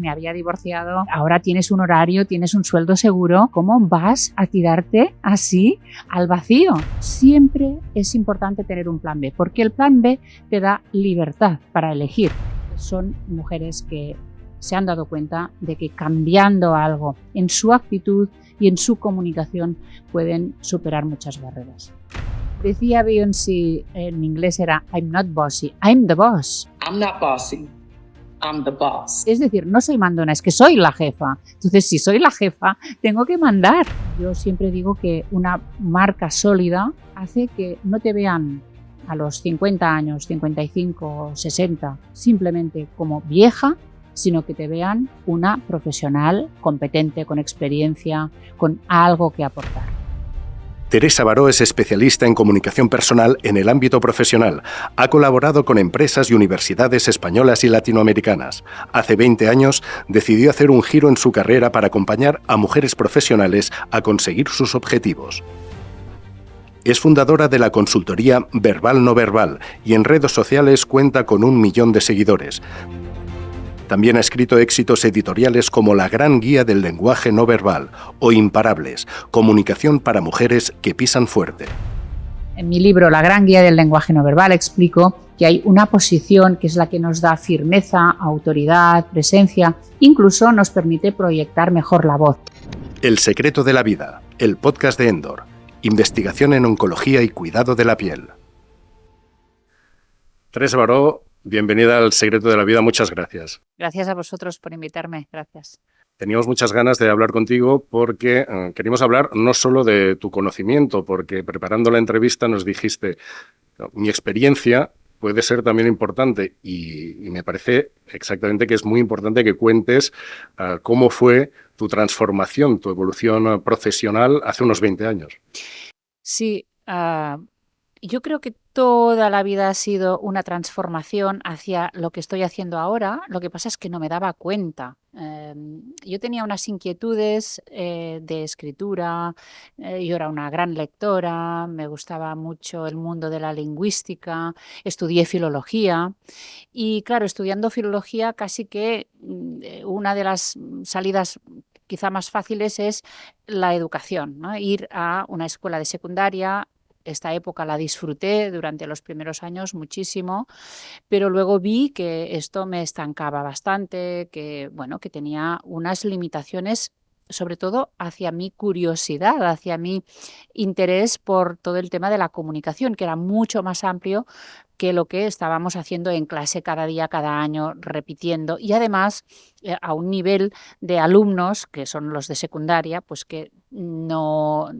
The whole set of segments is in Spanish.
Me había divorciado, ahora tienes un horario, tienes un sueldo seguro. ¿Cómo vas a tirarte así al vacío? Siempre es importante tener un plan B, porque el plan B te da libertad para elegir. Son mujeres que se han dado cuenta de que cambiando algo en su actitud y en su comunicación pueden superar muchas barreras. Decía Beyoncé, en inglés era I'm not bossy, I'm the boss. I'm not bossy. I'm the boss. Es decir, no soy mandona, es que soy la jefa. Entonces, si soy la jefa, tengo que mandar. Yo siempre digo que una marca sólida hace que no te vean a los 50 años, 55, 60, simplemente como vieja, sino que te vean una profesional competente, con experiencia, con algo que aportar. Teresa Baró es especialista en comunicación personal en el ámbito profesional. Ha colaborado con empresas y universidades españolas y latinoamericanas. Hace 20 años decidió hacer un giro en su carrera para acompañar a mujeres profesionales a conseguir sus objetivos. Es fundadora de la consultoría Verbal No Verbal y en redes sociales cuenta con 1 millón de seguidores. También ha escrito éxitos editoriales como La Gran Guía del Lenguaje No Verbal o Imparables, comunicación para mujeres que pisan fuerte. En mi libro La Gran Guía del Lenguaje No Verbal explico que hay una posición que es la que nos da firmeza, autoridad, presencia, incluso nos permite proyectar mejor la voz. El secreto de la vida, el podcast de Endor. Investigación en oncología y cuidado de la piel. Teresa Baró, bienvenida al Secreto de la Vida, muchas gracias. Gracias a vosotros por invitarme, gracias. Teníamos muchas ganas de hablar contigo porque queríamos hablar no solo de tu conocimiento, porque preparando la entrevista nos dijiste, mi experiencia puede ser también importante y me parece exactamente que es muy importante que cuentes cómo fue tu transformación, tu evolución profesional hace unos 20 años. Sí, yo creo que toda la vida ha sido una transformación hacia lo que estoy haciendo ahora. Lo que pasa es que no me daba cuenta. Yo tenía unas inquietudes de escritura, yo era una gran lectora, me gustaba mucho el mundo de la lingüística, estudié filología y claro, estudiando filología casi que una de las salidas quizá más fáciles es la educación, ¿no? Ir a una escuela de secundaria. Esta época la disfruté durante los primeros años muchísimo, pero luego vi que esto me estancaba bastante, que, bueno, que tenía unas limitaciones, sobre todo hacia mi curiosidad, hacia mi interés por todo el tema de la comunicación, que era mucho más amplio que lo que estábamos haciendo en clase cada día, cada año, repitiendo. Y además, a un nivel de alumnos, que son los de secundaria, pues que no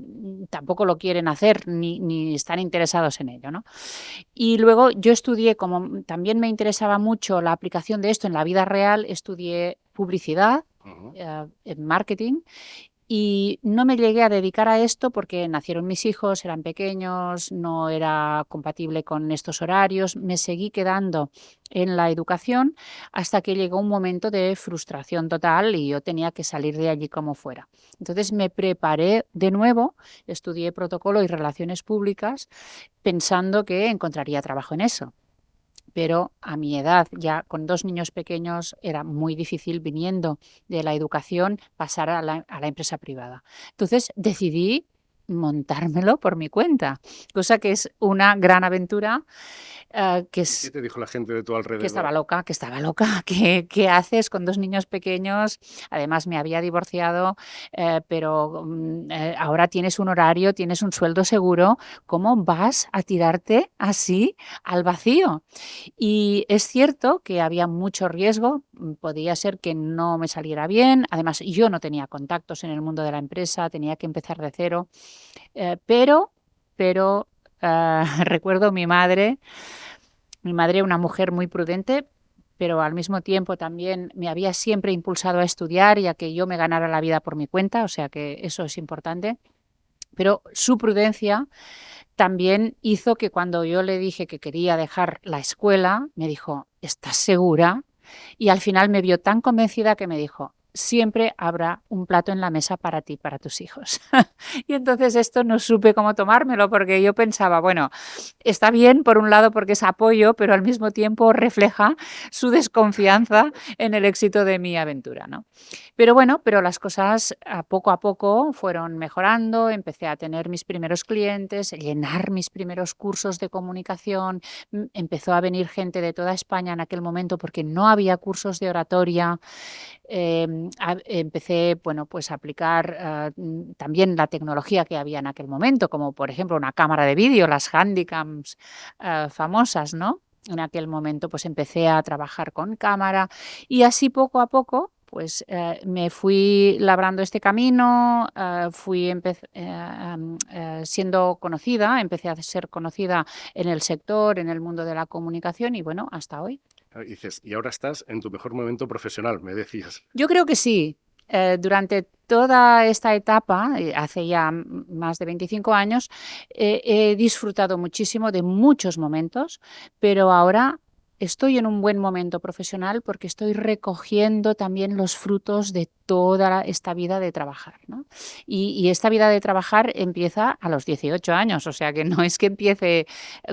tampoco lo quieren hacer ni están interesados en ello, ¿no? Y luego yo estudié, como también me interesaba mucho la aplicación de esto en la vida real, estudié publicidad, en marketing, y no me llegué a dedicar a esto porque nacieron mis hijos, eran pequeños, no era compatible con estos horarios. Me seguí quedando en la educación hasta que llegó un momento de frustración total y yo tenía que salir de allí como fuera. Entonces me preparé de nuevo, estudié protocolo y relaciones públicas pensando que encontraría trabajo en eso. Pero a mi edad, ya con 2 niños pequeños, era muy difícil, viniendo de la educación, pasar a la empresa privada. Entonces decidí montármelo por mi cuenta, cosa que es una gran aventura. ¿Qué te dijo la gente de tu alrededor? Que estaba loca, ¿Qué haces con 2 niños pequeños? Además me había divorciado, pero ahora tienes un horario, tienes un sueldo seguro. ¿Cómo vas a tirarte así al vacío? Y es cierto que había mucho riesgo, podía ser que no me saliera bien. Además, yo no tenía contactos en el mundo de la empresa, tenía que empezar de cero. Pero recuerdo mi madre, una mujer muy prudente, pero al mismo tiempo también me había siempre impulsado a estudiar y a que yo me ganara la vida por mi cuenta, o sea que eso es importante. Pero su prudencia también hizo que cuando yo le dije que quería dejar la escuela, me dijo, ¿estás segura? Y al final me vio tan convencida que me dijo, siempre habrá un plato en la mesa para ti, para tus hijos. Y entonces esto no supe cómo tomármelo, porque yo pensaba, bueno, está bien por un lado porque es apoyo, pero al mismo tiempo refleja su desconfianza en el éxito de mi aventura, ¿no? Pero bueno, pero las cosas a poco fueron mejorando, empecé a tener mis primeros clientes, llenar mis primeros cursos de comunicación, empezó a venir gente de toda España en aquel momento porque no había cursos de oratoria. Empecé, bueno, pues a aplicar también la tecnología que había en aquel momento, como por ejemplo una cámara de vídeo, las handycams famosas, ¿no? En aquel momento pues empecé a trabajar con cámara y así poco a poco pues me fui labrando este camino, fui siendo conocida, empecé a ser conocida en el sector, en el mundo de la comunicación y bueno, hasta hoy. Y dices, y ahora estás en tu mejor momento profesional, me decías. Yo creo que sí. Durante toda esta etapa, hace ya más de 25 años, he disfrutado muchísimo de muchos momentos, pero ahora estoy en un buen momento profesional porque estoy recogiendo también los frutos de toda esta vida de trabajar, ¿no? Y esta vida de trabajar empieza a los 18 años, o sea que no es que empiece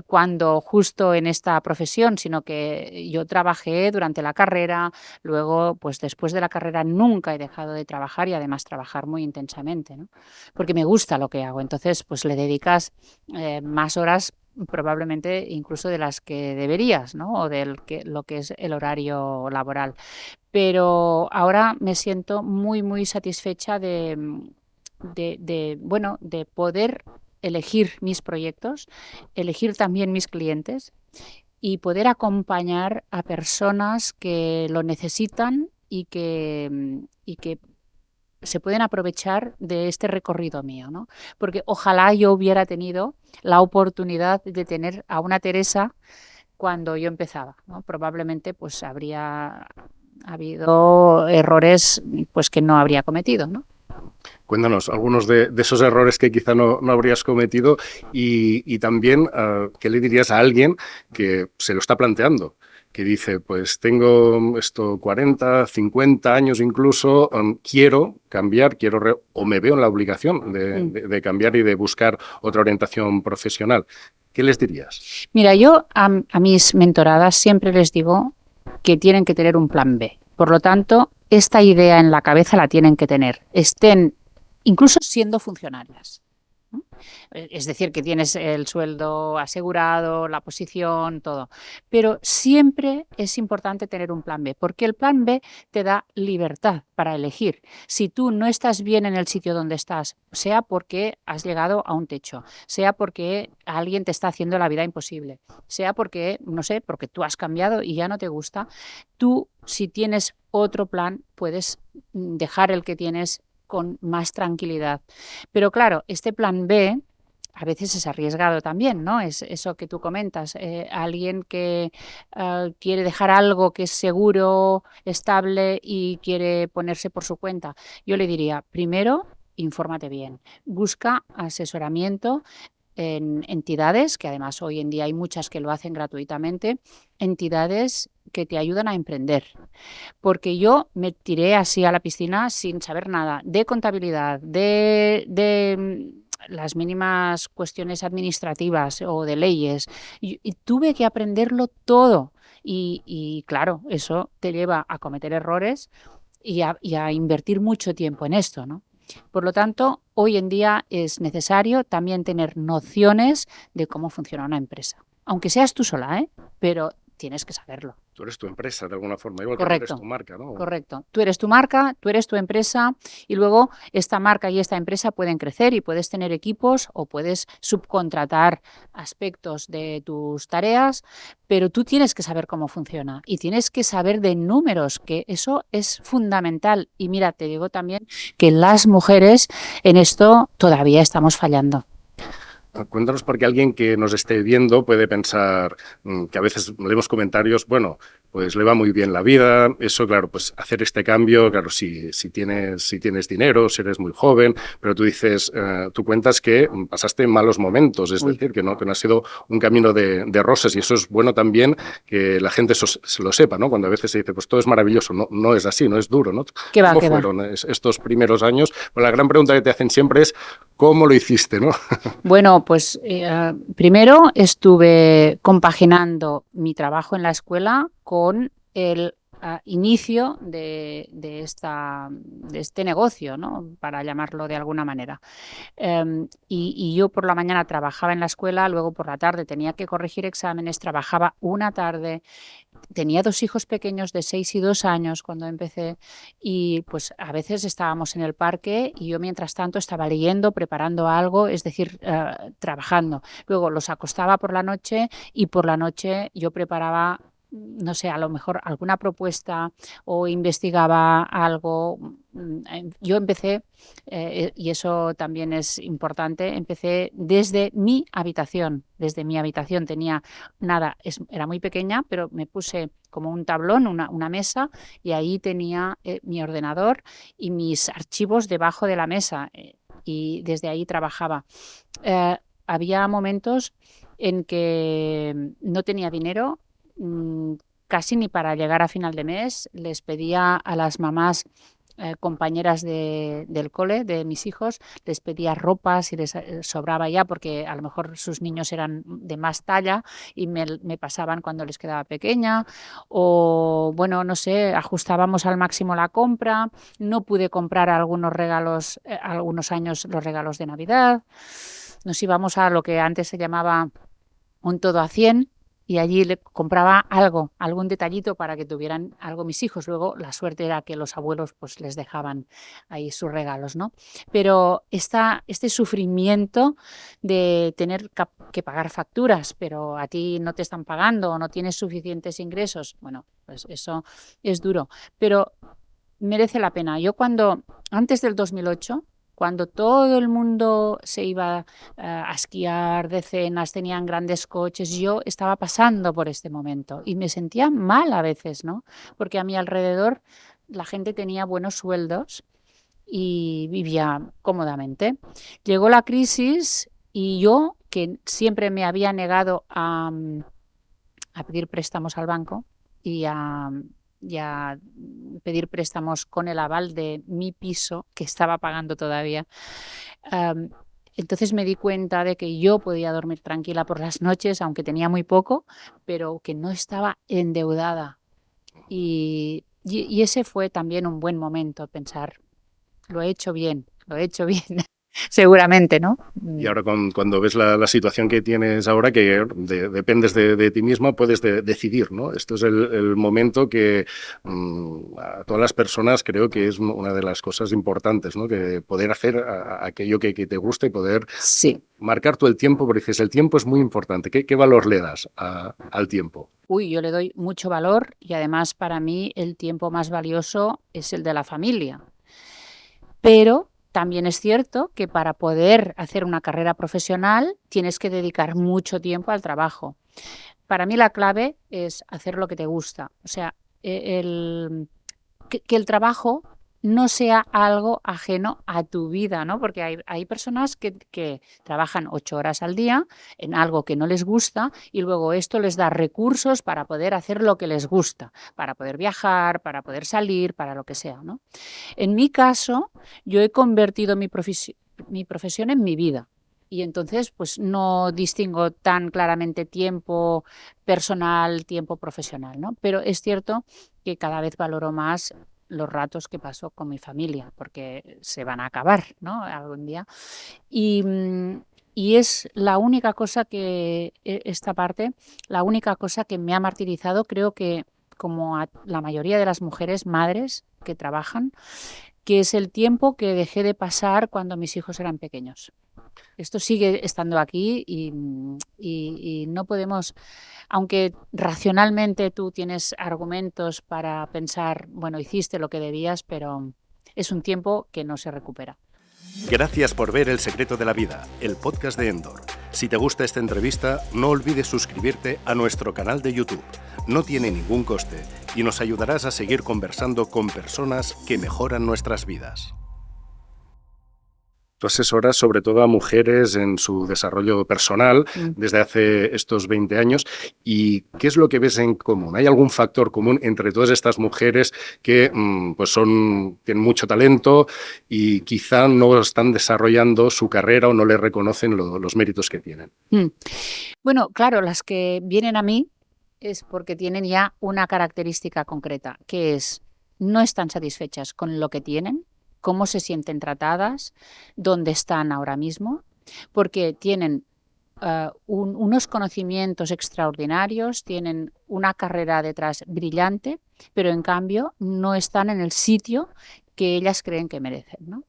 cuando justo en esta profesión, sino que yo trabajé durante la carrera, luego pues después de la carrera nunca he dejado de trabajar y además trabajar muy intensamente, ¿no? Porque me gusta lo que hago, entonces pues le dedicas más horas probablemente incluso de las que deberías, ¿no? O lo que es el horario laboral. Pero ahora me siento muy satisfecha bueno, de poder elegir mis proyectos, elegir también mis clientes y poder acompañar a personas que lo necesitan y que se pueden aprovechar de este recorrido mío, ¿no? Porque ojalá yo hubiera tenido la oportunidad de tener a una Teresa cuando yo empezaba, ¿no? Probablemente pues habría habido errores pues que no habría cometido, ¿no? Cuéntanos algunos de esos errores que quizá no habrías cometido y también qué le dirías a alguien que se lo está planteando, que dice, pues tengo 40, 50 años incluso, quiero cambiar, o me veo en la obligación de cambiar y de buscar otra orientación profesional. ¿Qué les dirías? Mira, yo a mis mentoradas siempre les digo que tienen que tener un plan B. Por lo tanto, esta idea en la cabeza la tienen que tener, estén incluso siendo funcionarias. Es decir, que tienes el sueldo asegurado, la posición, todo. Pero siempre es importante tener un plan B, porque el plan B te da libertad para elegir. Si tú no estás bien en el sitio donde estás, sea porque has llegado a un techo, sea porque alguien te está haciendo la vida imposible, sea porque, no sé, porque tú has cambiado y ya no te gusta, tú, si tienes otro plan, puedes dejar el que tienes con más tranquilidad. Pero claro, este plan B a veces es arriesgado también, ¿no? Es eso que tú comentas, alguien que quiere dejar algo que es seguro, estable y quiere ponerse por su cuenta. Yo le diría, primero, infórmate bien, busca asesoramiento en entidades, que además hoy en día hay muchas que lo hacen gratuitamente, entidades que te ayudan a emprender. Porque yo me tiré así a la piscina sin saber nada de contabilidad, de las mínimas cuestiones administrativas o de leyes, y tuve que aprenderlo todo. Y claro, eso te lleva a cometer errores y a invertir mucho tiempo en esto, ¿no? Por lo tanto, hoy en día es necesario también tener nociones de cómo funciona una empresa. Aunque seas tú sola, pero tienes que saberlo. Tú eres tu empresa, de alguna forma, igual Correcto, que eres tu marca, ¿no? Correcto. Tú eres tu marca, tú eres tu empresa y luego esta marca y esta empresa pueden crecer y puedes tener equipos o puedes subcontratar aspectos de tus tareas, pero tú tienes que saber cómo funciona y tienes que saber de números, que eso es fundamental. Y mira, te digo también que las mujeres en esto todavía estamos fallando. Cuéntanos, porque alguien que nos esté viendo puede pensar que a veces leemos comentarios, bueno, pues le va muy bien la vida, eso, claro, pues hacer este cambio, claro, si tienes dinero, si eres muy joven, pero tú dices, tú cuentas que pasaste malos momentos, es decir, que no ha sido un camino de rosas, y eso es bueno también que la gente se lo sepa, ¿no? Cuando a veces se dice, pues todo es maravilloso, no es así, no es duro, ¿no? ¿Cómo fueron estos primeros años? Pues la gran pregunta que te hacen siempre es, ¿cómo lo hiciste, no? Bueno, pues primero estuve compaginando mi trabajo en la escuela con el inicio de este negocio, ¿no? Para llamarlo de alguna manera. Y yo por la mañana trabajaba en la escuela, luego por la tarde tenía que corregir exámenes, trabajaba una tarde. Tenía 2 hijos pequeños de 6 y 2 años cuando empecé, y pues a veces estábamos en el parque y yo mientras tanto estaba leyendo, preparando algo, es decir, trabajando. Luego los acostaba por la noche y por la noche yo preparaba, no sé, a lo mejor alguna propuesta o investigaba algo. Yo empecé, y eso también es importante, empecé desde mi habitación. Desde mi habitación tenía nada, era muy pequeña, pero me puse como un tablón, una mesa, y ahí tenía mi ordenador y mis archivos debajo de la mesa, y desde ahí trabajaba. Había momentos en que no tenía dinero, casi ni para llegar a final de mes. Les pedía a las mamás compañeras del cole de mis hijos, les pedía ropa si les sobraba ya, porque a lo mejor sus niños eran de más talla y me pasaban cuando les quedaba pequeña, o bueno, no sé, ajustábamos al máximo la compra. No pude comprar algunos regalos, algunos años los regalos de Navidad. Nos íbamos a lo que antes se llamaba un todo a 100, y allí le compraba algo, algún detallito para que tuvieran algo mis hijos. Luego la suerte era que los abuelos pues les dejaban ahí sus regalos, ¿no? Pero este sufrimiento de tener que pagar facturas, pero a ti no te están pagando o no tienes suficientes ingresos, bueno, pues eso es duro, pero merece la pena. Yo antes del 2008, cuando todo el mundo se iba a esquiar de cenas, tenían grandes coches, yo estaba pasando por este momento y me sentía mal a veces, ¿no? Porque a mi alrededor la gente tenía buenos sueldos y vivía cómodamente. Llegó la crisis y yo, que siempre me había negado a pedir préstamos al banco y a pedir préstamos con el aval de mi piso, que estaba pagando todavía. Entonces me di cuenta de que yo podía dormir tranquila por las noches, aunque tenía muy poco, pero que no estaba endeudada. Y ese fue también un buen momento, pensar, lo he hecho bien, seguramente, ¿no? Y ahora cuando ves la situación que tienes ahora, que dependes de ti misma, puedes decidir, ¿no? Esto es el momento que a todas las personas creo que es una de las cosas importantes, ¿no? Que poder hacer aquello que te gusta y poder marcar tú el tiempo, porque dices, el tiempo es muy importante. ¿Qué valor le das al tiempo? Yo le doy mucho valor, y además para mí el tiempo más valioso es el de la familia. Pero también es cierto que para poder hacer una carrera profesional tienes que dedicar mucho tiempo al trabajo. Para mí la clave es hacer lo que te gusta. O sea, que el trabajo no sea algo ajeno a tu vida, ¿no? Porque hay personas que trabajan 8 horas al día en algo que no les gusta, y luego esto les da recursos para poder hacer lo que les gusta, para poder viajar, para poder salir, para lo que sea, ¿no? En mi caso, yo he convertido mi profesión en mi vida. Y entonces, pues no distingo tan claramente tiempo personal, tiempo profesional, ¿no? Pero es cierto que cada vez valoro más los ratos que paso con mi familia, porque se van a acabar, ¿no? Algún día. Y es la única cosa la única cosa que me ha martirizado, creo que como a la mayoría de las mujeres madres que trabajan, que es el tiempo que dejé de pasar cuando mis hijos eran pequeños. Esto sigue estando aquí y no podemos, aunque racionalmente tú tienes argumentos para pensar, bueno, hiciste lo que debías, pero es un tiempo que no se recupera. Gracias por ver El secreto de la vida, el podcast de Endor. Si te gusta esta entrevista, no olvides suscribirte a nuestro canal de YouTube. No tiene ningún coste y nos ayudarás a seguir conversando con personas que mejoran nuestras vidas. Tú asesoras sobre todo a mujeres en su desarrollo personal desde hace estos 20 años. ¿Y qué es lo que ves en común? ¿Hay algún factor común entre todas estas mujeres que pues tienen mucho talento y quizá no están desarrollando su carrera o no les reconocen los méritos que tienen? Bueno, claro, las que vienen a mí es porque tienen ya una característica concreta, que es no están satisfechas con lo que tienen, cómo se sienten tratadas, dónde están ahora mismo, porque tienen unos conocimientos extraordinarios, tienen una carrera detrás brillante, pero en cambio no están en el sitio que ellas creen que merecen, ¿no?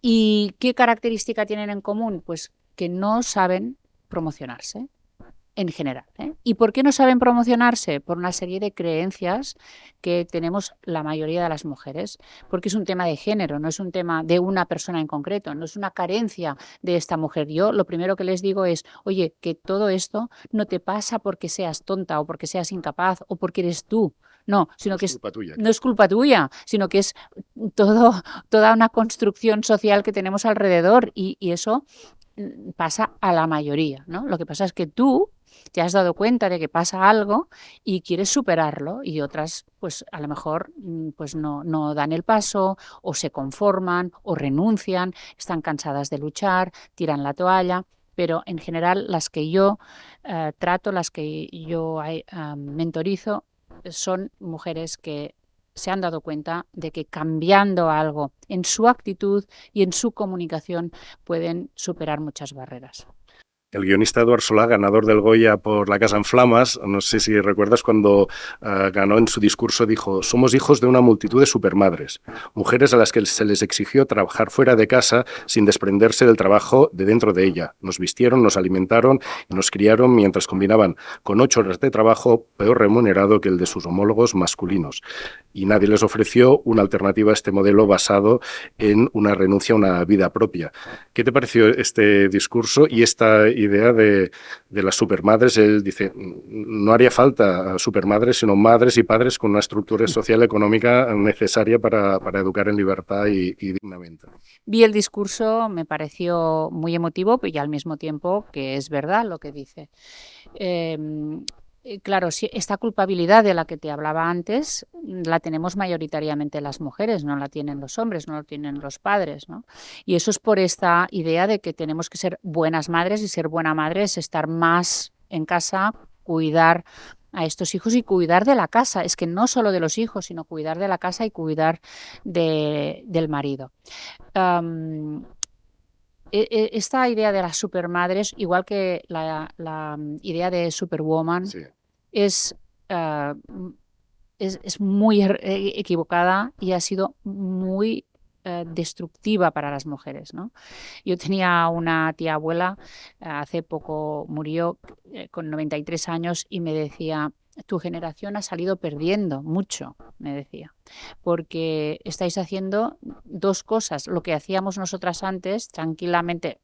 ¿Y qué característica tienen en común? Pues que no saben promocionarse. En general, ¿eh? ¿Y por qué no saben promocionarse? Por una serie de creencias que tenemos la mayoría de las mujeres, porque es un tema de género, no es un tema de una persona en concreto, no es una carencia de esta mujer. Yo lo primero que les digo es, oye, que todo esto no te pasa porque seas tonta o porque seas incapaz o porque eres tú. No, sino que no es culpa tuya, sino que es toda una construcción social que tenemos alrededor y eso pasa a la mayoría, ¿no? Lo que pasa es que tú te has dado cuenta de que pasa algo y quieres superarlo y otras pues a lo mejor pues no dan el paso o se conforman o renuncian, están cansadas de luchar, tiran la toalla, pero en general las que yo trato, las que yo mentorizo son mujeres que se han dado cuenta de que cambiando algo en su actitud y en su comunicación pueden superar muchas barreras. El guionista Eduard Solá, ganador del Goya por La casa en flamas, no sé si recuerdas cuando ganó, en su discurso dijo: somos hijos de una multitud de supermadres, mujeres a las que se les exigió trabajar fuera de casa sin desprenderse del trabajo de dentro de ella. Nos vistieron, nos alimentaron y nos criaron mientras combinaban con 8 horas de trabajo peor remunerado que el de sus homólogos masculinos. Y nadie les ofreció una alternativa a este modelo basado en una renuncia a una vida propia. ¿Qué te pareció este discurso y esta idea de las supermadres? Él dice, no haría falta supermadres, sino madres y padres con una estructura social económica necesaria para educar en libertad y dignamente. Vi el discurso, me pareció muy emotivo y al mismo tiempo que es verdad lo que dice. Claro, si esta culpabilidad de la que te hablaba antes la tenemos mayoritariamente las mujeres, no la tienen los hombres, no la tienen los padres, ¿no? Y eso es por esta idea de que tenemos que ser buenas madres, y ser buena madre es estar más en casa, cuidar a estos hijos y cuidar de la casa. Es que no solo de los hijos, sino cuidar de la casa y cuidar del marido. Esta idea de las supermadres, igual que la idea de superwoman, sí, es muy equivocada y ha sido muy destructiva para las mujeres, ¿no? Yo tenía una tía abuela, hace poco murió con 93 años y me decía: tu generación ha salido perdiendo mucho, me decía, porque estáis haciendo dos cosas, lo que hacíamos nosotras antes, tranquilamente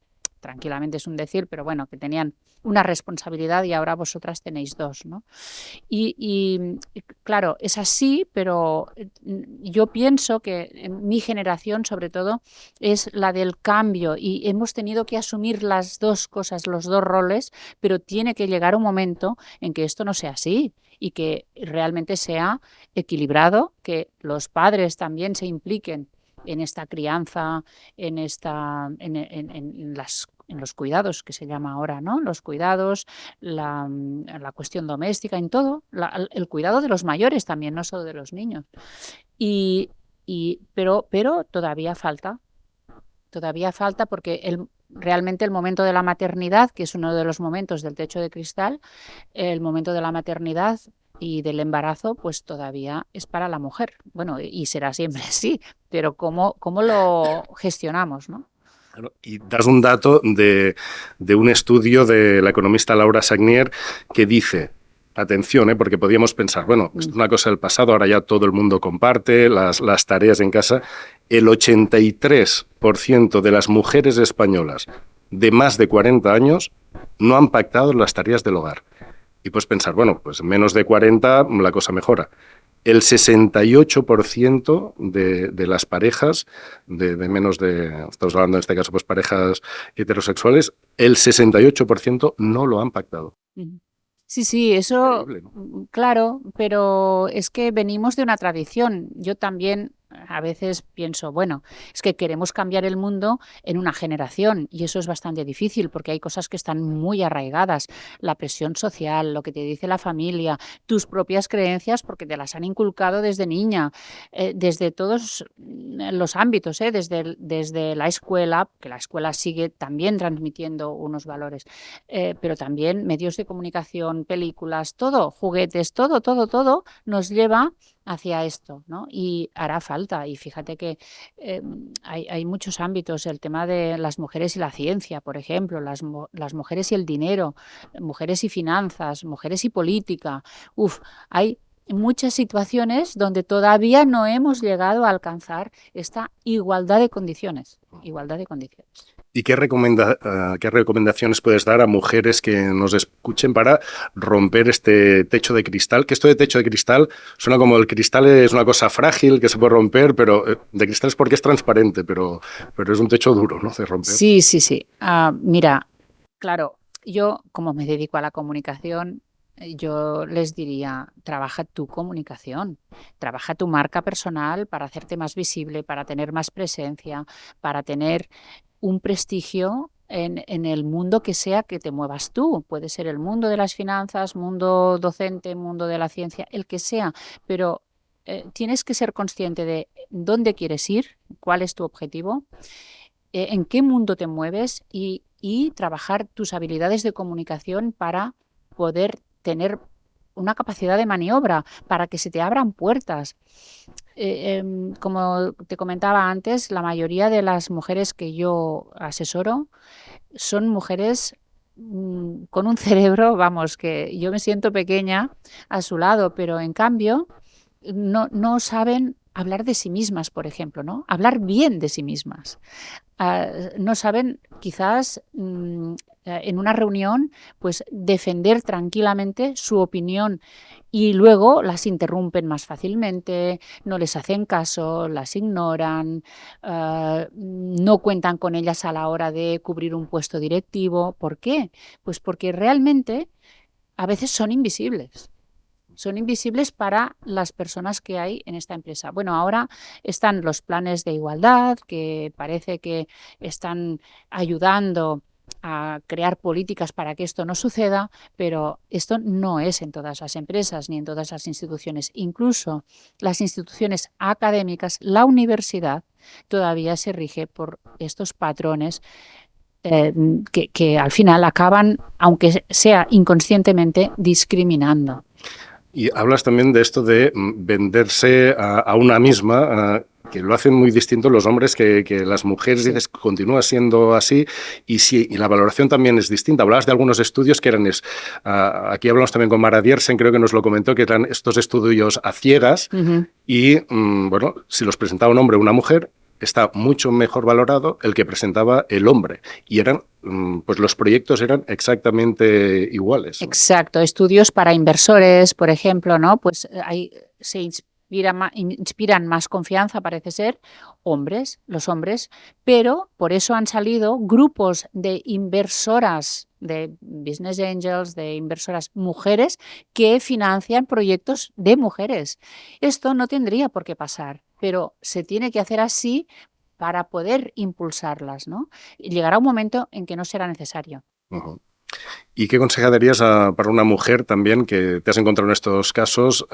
es un decir, pero bueno, que tenían una responsabilidad y ahora vosotras tenéis dos, ¿no? Y claro, es así, pero yo pienso que en mi generación, sobre todo, es la del cambio y hemos tenido que asumir las dos cosas, los dos roles, pero tiene que llegar un momento en que esto no sea así y que realmente sea equilibrado, que los padres también se impliquen en esta crianza, en los cuidados, que se llama ahora, ¿no? Los cuidados, la cuestión doméstica, en todo, el cuidado de los mayores también, no solo de los niños. Pero todavía falta porque realmente el momento de la maternidad, que es uno de los momentos del techo de cristal, el momento de la maternidad y del embarazo, pues todavía es para la mujer. Bueno, y será siempre así, pero ¿cómo lo gestionamos, no? Y das un dato de un estudio de la economista Laura Sagnier que dice, atención, porque podíamos pensar, bueno, es una cosa del pasado, ahora ya todo el mundo comparte las tareas en casa. El 83% de las mujeres españolas de más de 40 años no han pactado las tareas del hogar. Y puedes pensar, bueno, pues en menos de 40 la cosa mejora. El 68% de las parejas, de menos de, estamos hablando en este caso, pues parejas heterosexuales, el 68% no lo han pactado. Sí, sí, eso, Increíble, ¿no? claro, pero es que venimos de una tradición. Yo también a veces pienso, bueno, es que queremos cambiar el mundo en una generación y eso es bastante difícil porque hay cosas que están muy arraigadas. La presión social, lo que te dice la familia, tus propias creencias porque te las han inculcado desde niña, desde todos los ámbitos, desde la escuela, que la escuela sigue también transmitiendo unos valores, pero también medios de comunicación, películas, todo, juguetes, todo nos lleva hacia esto, ¿no? Y hará falta. Y fíjate que hay muchos ámbitos, el tema de las mujeres y la ciencia, por ejemplo, las mujeres y el dinero, mujeres y finanzas, mujeres y política. Hay muchas situaciones donde todavía no hemos llegado a alcanzar esta igualdad de condiciones. Igualdad de condiciones. ¿Y qué recomendaciones puedes dar a mujeres que nos escuchen para romper este techo de cristal? Que esto de techo de cristal suena como el cristal es una cosa frágil que se puede romper, pero de cristal es porque es transparente, pero es un techo duro, ¿no? De romper. Sí. Mira, claro, yo como me dedico a la comunicación, yo les diría, trabaja tu comunicación, trabaja tu marca personal para hacerte más visible, para tener más presencia, para tener un prestigio en el mundo que sea que te muevas tú. Puede ser el mundo de las finanzas, mundo docente, mundo de la ciencia, el que sea, pero tienes que ser consciente de dónde quieres ir, cuál es tu objetivo, en qué mundo te mueves y trabajar tus habilidades de comunicación para poder tener una capacidad de maniobra, para que se te abran puertas. Como te comentaba antes, la mayoría de las mujeres que yo asesoro son mujeres con un cerebro, vamos, que yo me siento pequeña a su lado, pero en cambio no saben hablar de sí mismas, por ejemplo, ¿no? Hablar bien de sí mismas. No saben quizás en una reunión pues defender tranquilamente su opinión y luego las interrumpen más fácilmente, no les hacen caso, las ignoran, no cuentan con ellas a la hora de cubrir un puesto directivo. ¿Por qué? Pues porque realmente a veces son invisibles. Son invisibles para las personas que hay en esta empresa. Bueno, ahora están los planes de igualdad, que parece que están ayudando a crear políticas para que esto no suceda, pero esto no es en todas las empresas ni en todas las instituciones. Incluso las instituciones académicas, la universidad, todavía se rige por estos patrones que al final acaban, aunque sea inconscientemente, discriminando. Y hablas también de esto de venderse a una misma, que lo hacen muy distinto los hombres que las mujeres. Sí. Dices, continúa siendo así y la valoración también es distinta. Hablabas de algunos estudios que eran, aquí hablamos también con Mara Diersen, creo que nos lo comentó, que eran estos estudios a ciegas. Uh-huh. Y bueno, si los presentaba un hombre o una mujer, está mucho mejor valorado el que presentaba el hombre. Y pues los proyectos eran exactamente iguales, ¿no? Exacto, estudios para inversores, por ejemplo, ¿no? Pues se inspiran más confianza, parece ser, los hombres, pero por eso han salido grupos de inversoras, de business angels, de inversoras mujeres que financian proyectos de mujeres. Esto no tendría por qué pasar, pero se tiene que hacer así para poder impulsarlas, ¿no? Y llegará un momento en que no será necesario. Uh-huh. ¿Y qué consejo darías para una mujer también que te has encontrado en estos casos?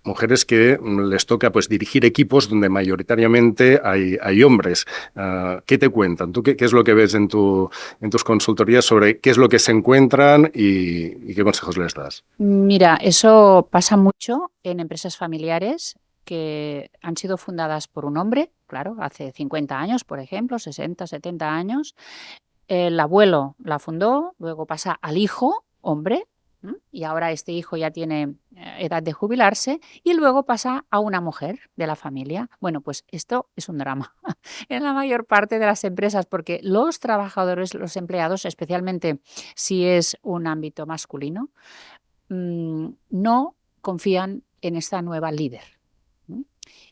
Mujeres que les toca pues dirigir equipos donde mayoritariamente hay hombres. ¿Qué te cuentan? ¿Tú qué es lo que ves en tus consultorías sobre qué es lo que se encuentran y qué consejos les das? Mira, eso pasa mucho en empresas familiares que han sido fundadas por un hombre, claro, hace 50 años, por ejemplo, 60, 70 años. El abuelo la fundó, luego pasa al hijo, hombre, y ahora este hijo ya tiene edad de jubilarse y luego pasa a una mujer de la familia. Bueno, pues esto es un drama en la mayor parte de las empresas porque los trabajadores, los empleados, especialmente si es un ámbito masculino, no confían en esta nueva líder.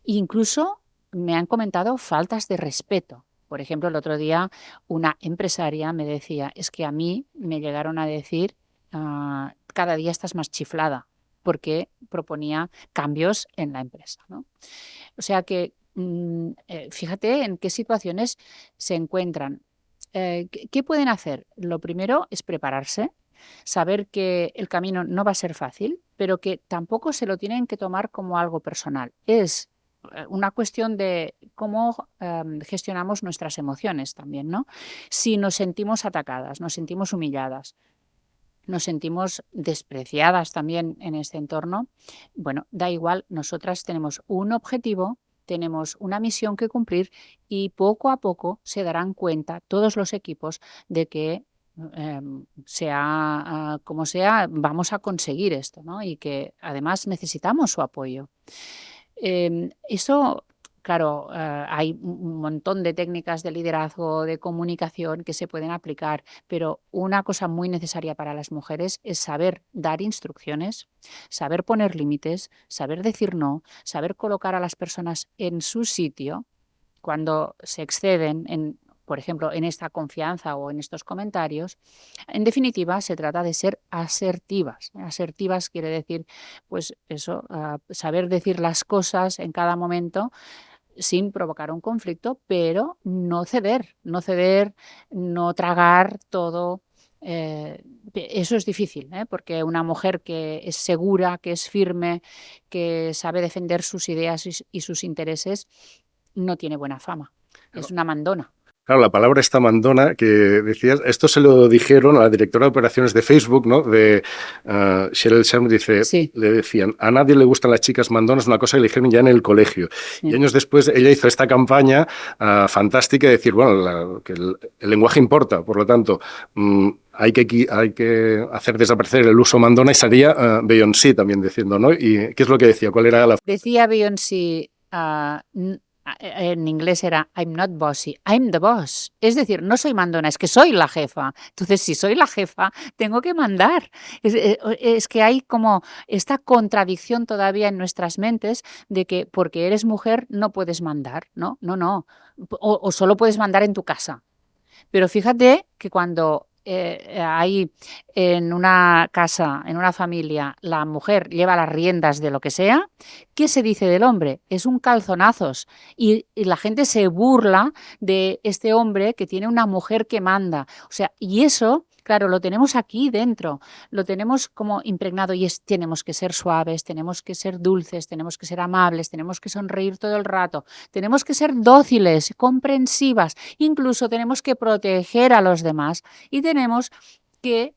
Incluso me han comentado faltas de respeto. Por ejemplo, el otro día una empresaria me decía, es que a mí me llegaron a decir, cada día estás más chiflada, porque proponía cambios en la empresa, ¿no? O sea que fíjate en qué situaciones se encuentran. ¿Qué pueden hacer? Lo primero es prepararse, saber que el camino no va a ser fácil, pero que tampoco se lo tienen que tomar como algo personal. Es una cuestión de cómo gestionamos nuestras emociones también, ¿no? Si nos sentimos atacadas, nos sentimos humilladas, nos sentimos despreciadas también en este entorno, bueno, da igual, nosotras tenemos un objetivo, tenemos una misión que cumplir y poco a poco se darán cuenta todos los equipos de que sea como sea, vamos a conseguir esto, ¿no? Y que además necesitamos su apoyo. Eso, claro, hay un montón de técnicas de liderazgo, de comunicación que se pueden aplicar, pero una cosa muy necesaria para las mujeres es saber dar instrucciones, saber poner límites, saber decir no, saber colocar a las personas en su sitio cuando se exceden en, por ejemplo, en esta confianza o en estos comentarios. En definitiva, se trata de ser asertivas. Asertivas quiere decir, pues eso, saber decir las cosas en cada momento sin provocar un conflicto, pero no ceder, no tragar todo. Eso es difícil, porque una mujer que es segura, que es firme, que sabe defender sus ideas y sus intereses, no tiene buena fama. Es una mandona. Claro, la palabra esta mandona que decías, esto se lo dijeron a la directora de operaciones de Facebook, ¿no? De Sheryl Sandberg, dice, Sí. le decían, a nadie le gustan las chicas mandonas, una cosa que le dijeron ya en el colegio. Sí. Y años después ella hizo esta campaña fantástica de decir, bueno, que el lenguaje importa, por lo tanto, hay que hacer desaparecer el uso mandona y salía Beyoncé también diciendo, ¿no? ¿Y qué es lo que decía? ¿Cuál era la...? Decía Beyoncé, en inglés era I'm not bossy, I'm the boss. Es decir, no soy mandona, es que soy la jefa. Entonces, si soy la jefa, tengo que mandar. Es que hay como esta contradicción todavía en nuestras mentes de que porque eres mujer no puedes mandar, ¿no? No. O solo puedes mandar en tu casa. Pero fíjate que cuando hay en una casa, en una familia, la mujer lleva las riendas de lo que sea, ¿qué se dice del hombre? Es un calzonazos. Y la gente se burla de este hombre que tiene una mujer que manda. O sea, y eso, claro, lo tenemos aquí dentro, lo tenemos como impregnado y tenemos que ser suaves, tenemos que ser dulces, tenemos que ser amables, tenemos que sonreír todo el rato, tenemos que ser dóciles, comprensivas, incluso tenemos que proteger a los demás y tenemos que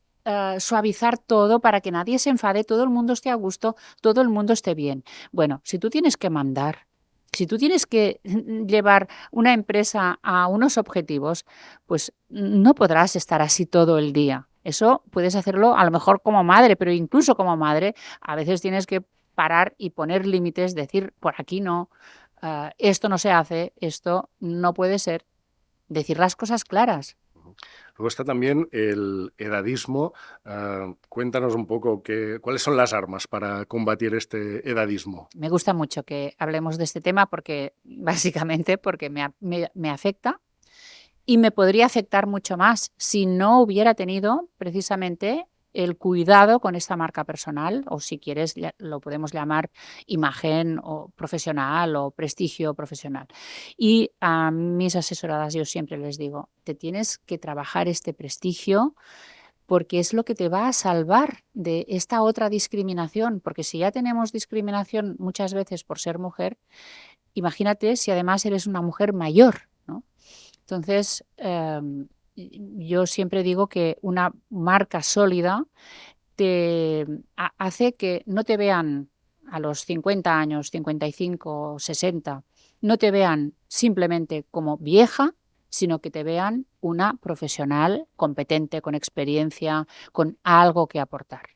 suavizar todo para que nadie se enfade, todo el mundo esté a gusto, todo el mundo esté bien. Bueno, si tú tienes que mandar, si tú tienes que llevar una empresa a unos objetivos, pues no podrás estar así todo el día. Eso puedes hacerlo a lo mejor como madre, pero incluso como madre a veces tienes que parar y poner límites, decir por aquí no, esto no se hace, esto no puede ser, decir las cosas claras. Luego está también el edadismo. Cuéntanos un poco cuáles son las armas para combatir este edadismo. Me gusta mucho que hablemos de este tema porque básicamente porque me afecta y me podría afectar mucho más si no hubiera tenido precisamente el cuidado con esta marca personal, o si quieres lo podemos llamar imagen o profesional o prestigio profesional. Y a mis asesoradas yo siempre les digo, te tienes que trabajar este prestigio porque es lo que te va a salvar de esta otra discriminación, porque si ya tenemos discriminación muchas veces por ser mujer, imagínate si además eres una mujer mayor, ¿no? Entonces, yo siempre digo que una marca sólida te hace que no te vean a los 50 años, 55, 60, no te vean simplemente como vieja, sino que te vean una profesional competente, con experiencia, con algo que aportar.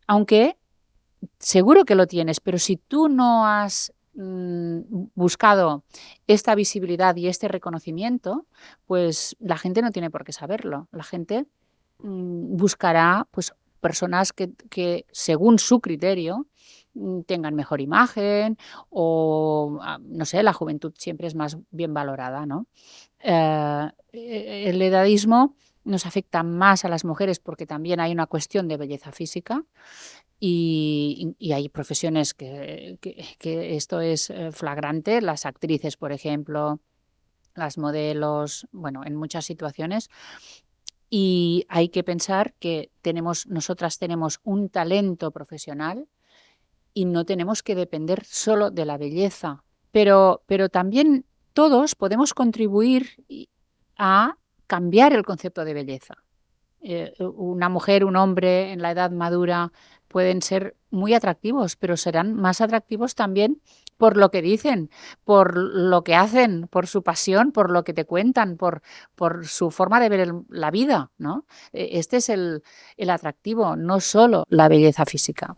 Aunque seguro que lo tienes, pero si tú no has buscado esta visibilidad y este reconocimiento, pues la gente no tiene por qué saberlo. La gente buscará pues personas que según su criterio tengan mejor imagen o, no sé, la juventud siempre es más bien valorada, ¿no? El edadismo nos afecta más a las mujeres porque también hay una cuestión de belleza física y hay profesiones que esto es flagrante, las actrices, por ejemplo, las modelos, bueno, en muchas situaciones. Y hay que pensar que nosotras tenemos un talento profesional y no tenemos que depender solo de la belleza, pero también todos podemos contribuir a cambiar el concepto de belleza. Una mujer, un hombre en la edad madura pueden ser muy atractivos, pero serán más atractivos también por lo que dicen, por lo que hacen, por su pasión, por lo que te cuentan, por su forma de ver la vida, ¿no? Este es el atractivo, no solo la belleza física.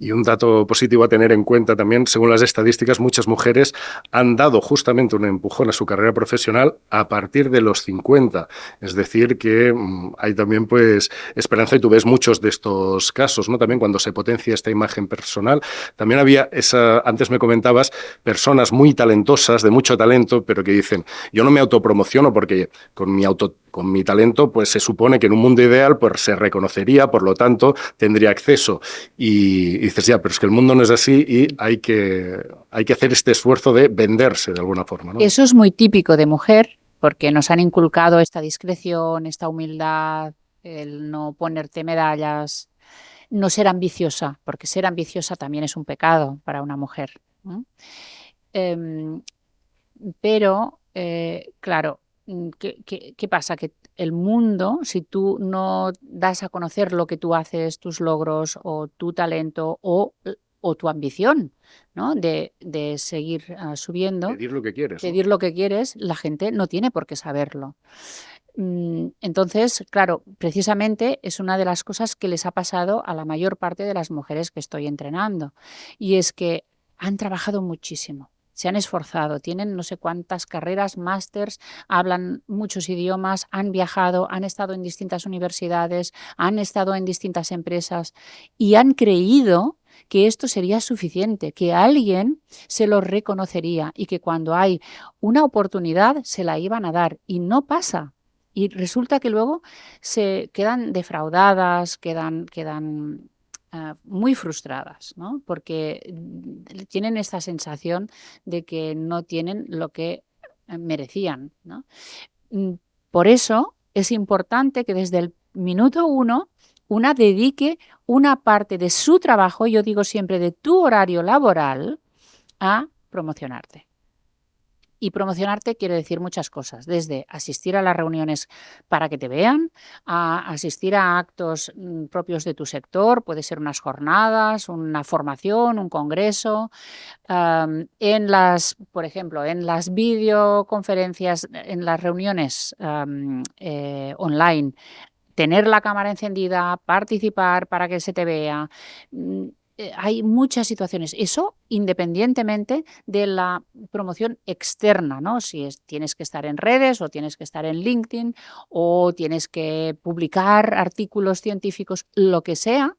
Y un dato positivo a tener en cuenta también, según las estadísticas, muchas mujeres han dado justamente un empujón a su carrera profesional a partir de los 50. Es decir, que hay también pues esperanza y tú ves muchos de estos casos, ¿no? También cuando se potencia esta imagen personal. También había antes me comentabas, personas muy talentosas, de mucho talento, pero que dicen, yo no me autopromociono porque con mi talento pues se supone que en un mundo ideal pues se reconocería, por lo tanto tendría acceso. Y dices, ya, pero es que el mundo no es así y hay que hacer este esfuerzo de venderse de alguna forma, ¿no? Eso es muy típico de mujer, porque nos han inculcado esta discreción, esta humildad, el no ponerte medallas, no ser ambiciosa, porque ser ambiciosa también es un pecado para una mujer, ¿no? Pero, claro, ¿qué pasa? Que el mundo, si tú no das a conocer lo que tú haces, tus logros o tu talento o tu ambición, ¿no? de seguir subiendo, Pedir lo que quieres, ¿no? pedir lo que quieres, la gente no tiene por qué saberlo. Entonces, claro, precisamente es una de las cosas que les ha pasado a la mayor parte de las mujeres que estoy entrenando, y es que han trabajado muchísimo. Se han esforzado, tienen no sé cuántas carreras, másters, hablan muchos idiomas, han viajado, han estado en distintas universidades, han estado en distintas empresas y han creído que esto sería suficiente, que alguien se lo reconocería y que cuando hay una oportunidad se la iban a dar, y no pasa. Y resulta que luego se quedan defraudadas, quedan muy frustradas, ¿no? Porque tienen esta sensación de que no tienen lo que merecían, ¿no? Por eso es importante que desde el minuto 1 una dedique una parte de su trabajo, yo digo siempre de tu horario laboral, a promocionarte. Y promocionarte quiere decir muchas cosas, desde asistir a las reuniones para que te vean, a asistir a actos propios de tu sector, puede ser unas jornadas, una formación, un congreso, por ejemplo, en las videoconferencias, en las reuniones online, tener la cámara encendida, participar para que se te vea. Hay muchas situaciones. Eso independientemente de la promoción externa, ¿no? Si tienes que estar en redes o tienes que estar en LinkedIn o tienes que publicar artículos científicos, lo que sea,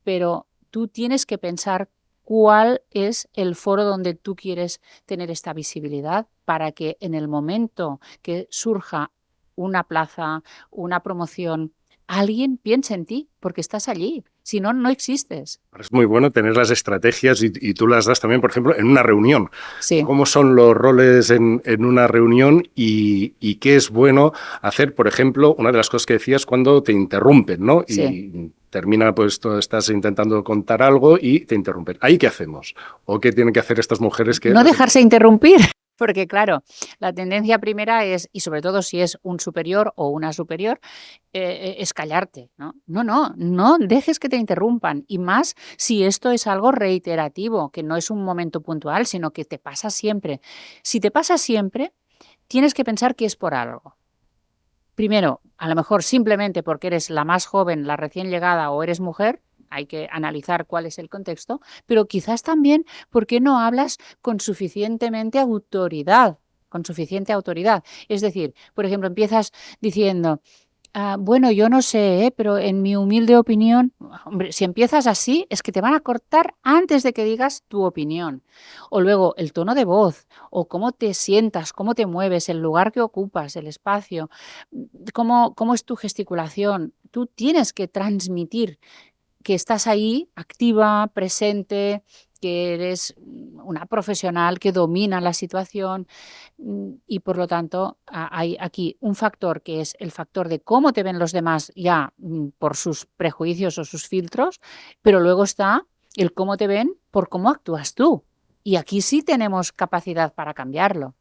pero tú tienes que pensar cuál es el foro donde tú quieres tener esta visibilidad para que en el momento que surja una plaza, una promoción, alguien piensa en ti porque estás allí. Si no, no existes. Es muy bueno tener las estrategias y tú las das también, por ejemplo, en una reunión. Sí. ¿Cómo son los roles en una reunión y qué es bueno hacer? Por ejemplo, una de las cosas que decías cuando te interrumpen, ¿no? Sí. Y termina, pues tú estás intentando contar algo y te interrumpen. ¿Ahí qué hacemos? ¿O qué tienen que hacer estas mujeres que... No dejarse interrumpir. Porque claro, la tendencia primera es, y sobre todo si es un superior o una superior, es callarte, ¿no? No dejes que te interrumpan. Y más si esto es algo reiterativo, que no es un momento puntual, sino que te pasa siempre. Si te pasa siempre, tienes que pensar que es por algo. primero, a lo mejor simplemente porque eres la más joven, la recién llegada o eres mujer, hay que analizar cuál es el contexto, pero quizás también porque no hablas con suficiente autoridad. Es decir, por ejemplo, empiezas diciendo, bueno, yo no sé, pero en mi humilde opinión, hombre, si empiezas así, es que te van a cortar antes de que digas tu opinión. O luego el tono de voz, o cómo te sientas, cómo te mueves, el lugar que ocupas, el espacio, cómo es tu gesticulación. Tú tienes que transmitir que estás ahí, activa, presente, que eres una profesional que domina la situación y por lo tanto hay aquí un factor que es el factor de cómo te ven los demás ya por sus prejuicios o sus filtros, pero luego está el cómo te ven por cómo actúas tú. Y aquí sí tenemos capacidad para cambiarlo.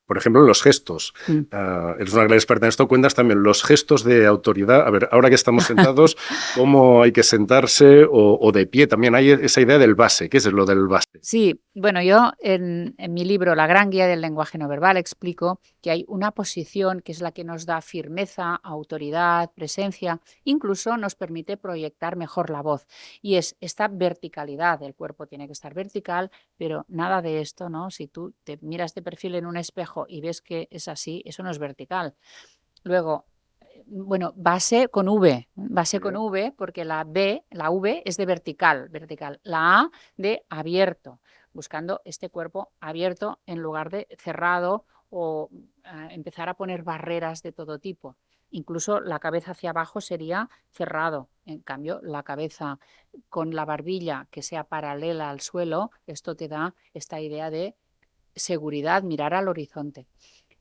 Por ejemplo, los gestos. Eres una gran experta en esto. Cuentas también los gestos de autoridad. A ver, ahora que estamos sentados, ¿cómo hay que sentarse o de pie? También hay esa idea del base. ¿Qué es lo del base? Sí, bueno, yo en mi libro La gran guía del lenguaje no verbal explico que hay una posición que es la que nos da firmeza, autoridad, presencia, incluso nos permite proyectar mejor la voz. Y es esta verticalidad, el cuerpo tiene que estar vertical, pero nada de esto, ¿no? Si tú te miras de perfil en un espejo y ves que es así, eso no es vertical. Luego, bueno, base con V, porque la V es de vertical, la A de abierto, buscando este cuerpo abierto en lugar de cerrado o empezar a poner barreras de todo tipo. Incluso la cabeza hacia abajo sería cerrado, en cambio la cabeza con la barbilla que sea paralela al suelo, esto te da esta idea de seguridad, mirar al horizonte.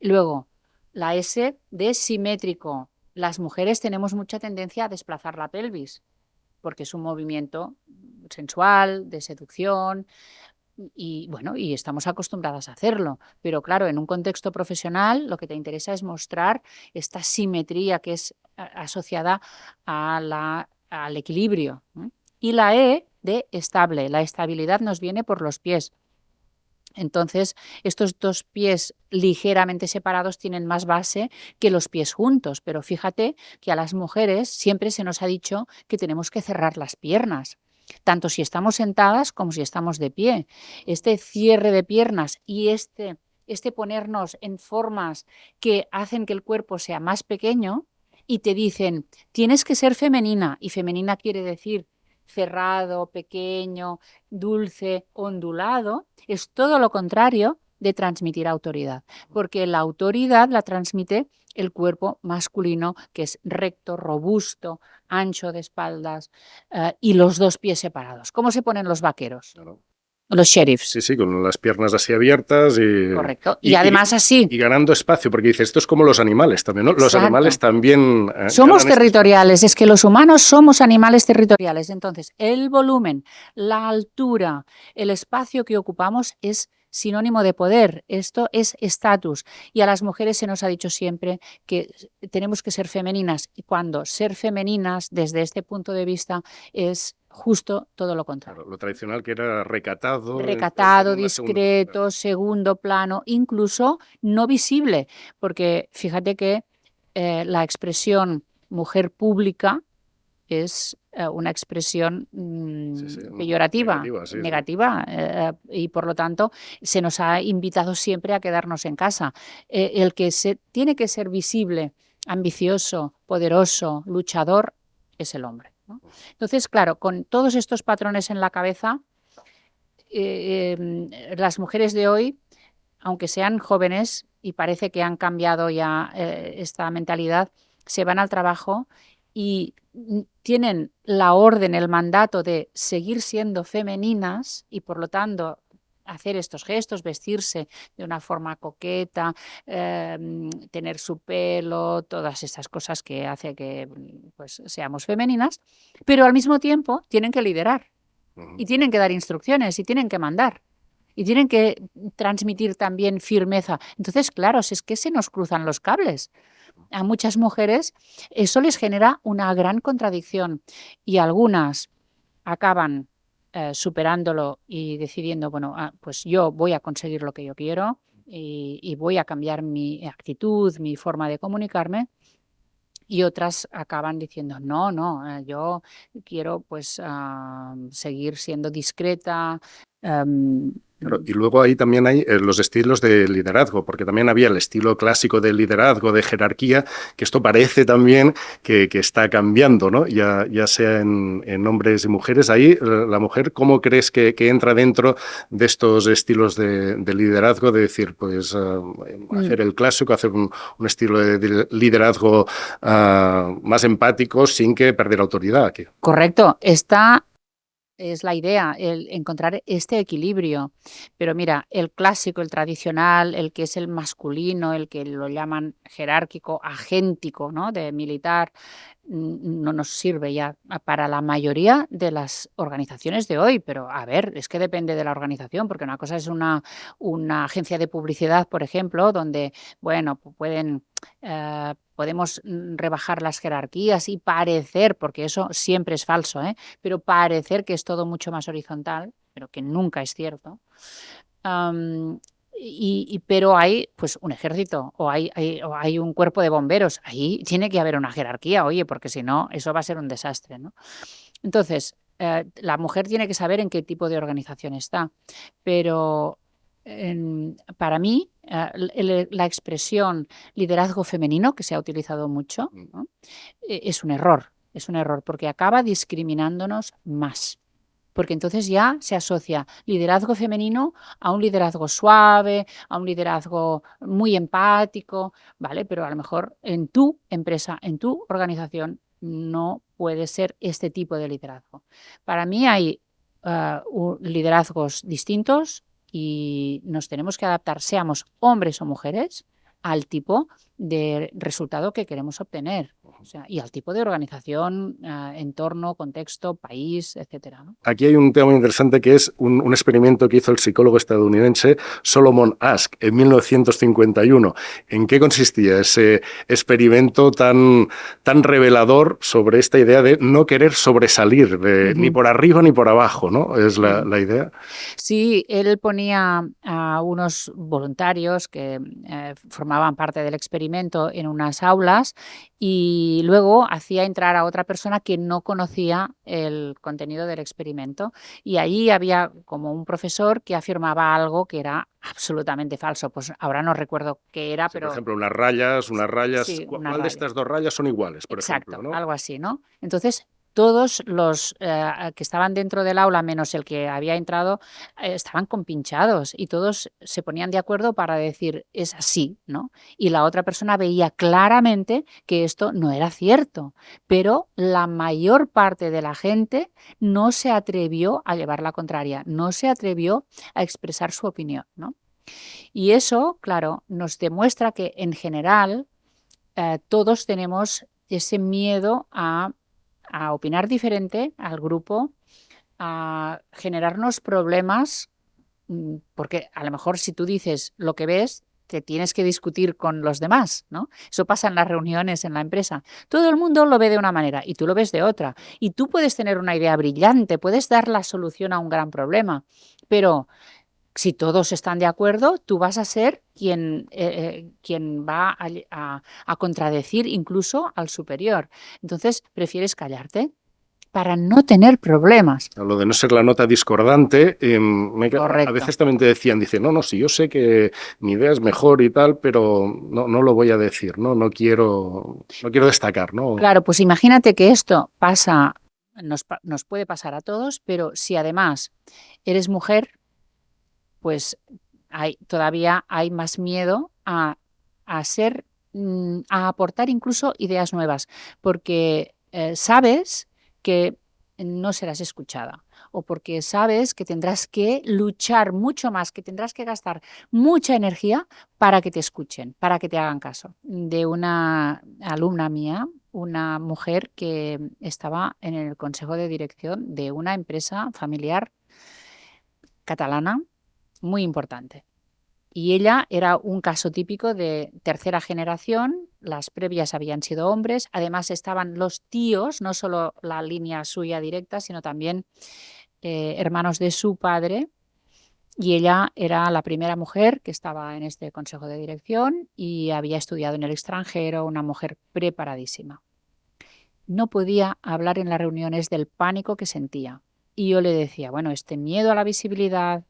Luego, la S de simétrico. Las mujeres tenemos mucha tendencia a desplazar la pelvis, porque es un movimiento sensual, de seducción, y bueno, y estamos acostumbradas a hacerlo. Pero claro, en un contexto profesional lo que te interesa es mostrar esta simetría que es asociada al equilibrio. Y la E de estable. La estabilidad nos viene por los pies. Entonces, estos dos pies ligeramente separados tienen más base que los pies juntos, pero fíjate que a las mujeres siempre se nos ha dicho que tenemos que cerrar las piernas, tanto si estamos sentadas como si estamos de pie. Este cierre de piernas y este ponernos en formas que hacen que el cuerpo sea más pequeño y te dicen, tienes que ser femenina, y femenina quiere decir cerrado, pequeño, dulce, ondulado, es todo lo contrario de transmitir autoridad, porque la autoridad la transmite el cuerpo masculino, que es recto, robusto, ancho de espaldas y los dos pies separados. ¿Cómo se ponen los vaqueros? Claro. Los sheriffs. Sí, con las piernas así abiertas y... Correcto. Y además así. Y ganando espacio, porque dices, esto es como los animales también, ¿no? Los Exacto. animales también... Somos territoriales, es que los humanos somos animales territoriales. Entonces, el volumen, la altura, el espacio que ocupamos es sinónimo de poder. Esto es estatus. Y a las mujeres se nos ha dicho siempre que tenemos que ser femeninas. Y cuando ser femeninas, desde este punto de vista, es justo todo lo contrario. Claro, lo tradicional que era recatado. Recatado, discreto, segundo plano, incluso no visible, porque fíjate que la expresión mujer pública es una expresión peyorativa, negativa y por lo tanto se nos ha invitado siempre a quedarnos en casa. El que tiene que ser visible, ambicioso, poderoso, luchador, es el hombre, ¿no? Entonces, claro, con todos estos patrones en la cabeza, las mujeres de hoy, aunque sean jóvenes y parece que han cambiado ya esta mentalidad, se van al trabajo y tienen la orden, el mandato de seguir siendo femeninas y por lo tanto hacer estos gestos, vestirse de una forma coqueta, tener su pelo, todas estas cosas que hace que pues, seamos femeninas, pero al mismo tiempo tienen que liderar y tienen que dar instrucciones y tienen que mandar. Y tienen que transmitir también firmeza. Entonces, claro, si es que se nos cruzan los cables. A muchas mujeres eso les genera una gran contradicción y algunas acaban superándolo y decidiendo, bueno, pues yo voy a conseguir lo que yo quiero y voy a cambiar mi actitud, mi forma de comunicarme. Y otras acaban diciendo, no, no, yo quiero pues seguir siendo discreta. em, Claro, y luego ahí también hay los estilos de liderazgo, porque también había el estilo clásico de liderazgo, de jerarquía, que esto parece también que está cambiando, ¿no? Ya sea en hombres y mujeres. Ahí, la mujer, ¿cómo crees que entra dentro de estos estilos de liderazgo? De decir, pues hacer el clásico, hacer un estilo de liderazgo más empático sin que perder autoridad aquí. Correcto, es la idea, el encontrar este equilibrio. Pero mira, el clásico, el tradicional, el que es el masculino, el que lo llaman jerárquico, agéntico, ¿no? De militar, no nos sirve ya para la mayoría de las organizaciones de hoy. Pero a ver, es que depende de la organización, porque una cosa es una agencia de publicidad, por ejemplo, donde, bueno, pueden... podemos rebajar las jerarquías y parecer, porque eso siempre es falso, pero parecer que es todo mucho más horizontal, pero que nunca es cierto. Pero hay pues un ejército o hay un cuerpo de bomberos. Ahí tiene que haber una jerarquía, oye, porque si no, eso va a ser un desastre, ¿no? Entonces, la mujer tiene que saber en qué tipo de organización está, pero para mí, la expresión liderazgo femenino, que se ha utilizado mucho, ¿no? Es un error, porque acaba discriminándonos más. Porque entonces ya se asocia liderazgo femenino a un liderazgo suave, a un liderazgo muy empático, ¿vale? Pero a lo mejor en tu empresa, en tu organización, no puede ser este tipo de liderazgo. Para mí hay liderazgos distintos y nos tenemos que adaptar, seamos hombres o mujeres, al tipo de resultado que queremos obtener. O sea, y al tipo de organización, entorno, contexto, país, etcétera, ¿no? Aquí hay un tema muy interesante que es un experimento que hizo el psicólogo estadounidense Solomon Asch en 1951. ¿En qué consistía ese experimento tan revelador sobre esta idea de no querer sobresalir ni por arriba ni por abajo, ¿no? Es la idea. Sí, él ponía a unos voluntarios que formaban parte del experimento en unas aulas y luego hacía entrar a otra persona que no conocía el contenido del experimento. Y ahí había como un profesor que afirmaba algo que era absolutamente falso. Pues ahora no recuerdo qué era, Sí, pero... por ejemplo, unas rayas, Sí, una ¿cuál de raya. estas dos rayas son iguales, por Exacto, ejemplo, ¿no? algo así, ¿no? Entonces, todos los que estaban dentro del aula, menos el que había entrado, estaban compinchados y todos se ponían de acuerdo para decir, es así, ¿no? Y la otra persona veía claramente que esto no era cierto, pero la mayor parte de la gente no se atrevió a llevar la contraria, no se atrevió a expresar su opinión, ¿no? Y eso, claro, nos demuestra que en general todos tenemos ese miedo a opinar diferente al grupo, a generarnos problemas, porque a lo mejor si tú dices lo que ves, te tienes que discutir con los demás, ¿no? Eso pasa en las reuniones en la empresa. Todo el mundo lo ve de una manera y tú lo ves de otra. Y tú puedes tener una idea brillante, puedes dar la solución a un gran problema, pero si todos están de acuerdo, tú vas a ser quien va a contradecir incluso al superior. Entonces, prefieres callarte para no tener problemas. Lo de no ser la nota discordante, a veces también te decían, no, sí, yo sé que mi idea es mejor y tal, pero no lo voy a decir, no quiero destacar, ¿no? Claro, pues imagínate que esto pasa, nos puede pasar a todos, pero si además eres mujer, pues todavía hay más miedo a aportar incluso ideas nuevas, porque sabes que no serás escuchada o porque sabes que tendrás que luchar mucho más, que tendrás que gastar mucha energía para que te escuchen, para que te hagan caso. De una alumna mía, una mujer que estaba en el consejo de dirección de una empresa familiar catalana muy importante. Y ella era un caso típico de tercera generación, las previas habían sido hombres, además estaban los tíos, no solo la línea suya directa, sino también hermanos de su padre, y ella era la primera mujer que estaba en este consejo de dirección y había estudiado en el extranjero, una mujer preparadísima. No podía hablar en las reuniones del pánico que sentía. Y yo le decía, bueno, este miedo a la visibilidad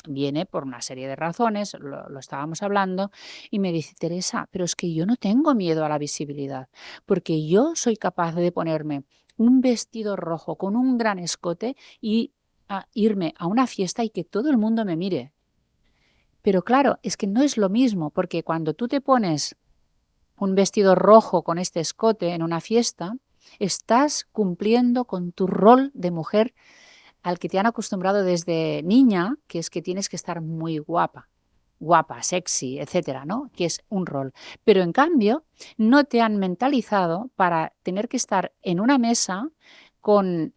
viene por una serie de razones, lo estábamos hablando, y me dice, Teresa, pero es que yo no tengo miedo a la visibilidad, porque yo soy capaz de ponerme un vestido rojo con un gran escote y irme a una fiesta y que todo el mundo me mire. Pero claro, es que no es lo mismo, porque cuando tú te pones un vestido rojo con este escote en una fiesta, estás cumpliendo con tu rol de mujer al que te han acostumbrado desde niña, que es que tienes que estar muy guapa, sexy, etcétera, ¿no? Que es un rol. Pero en cambio, no te han mentalizado para tener que estar en una mesa con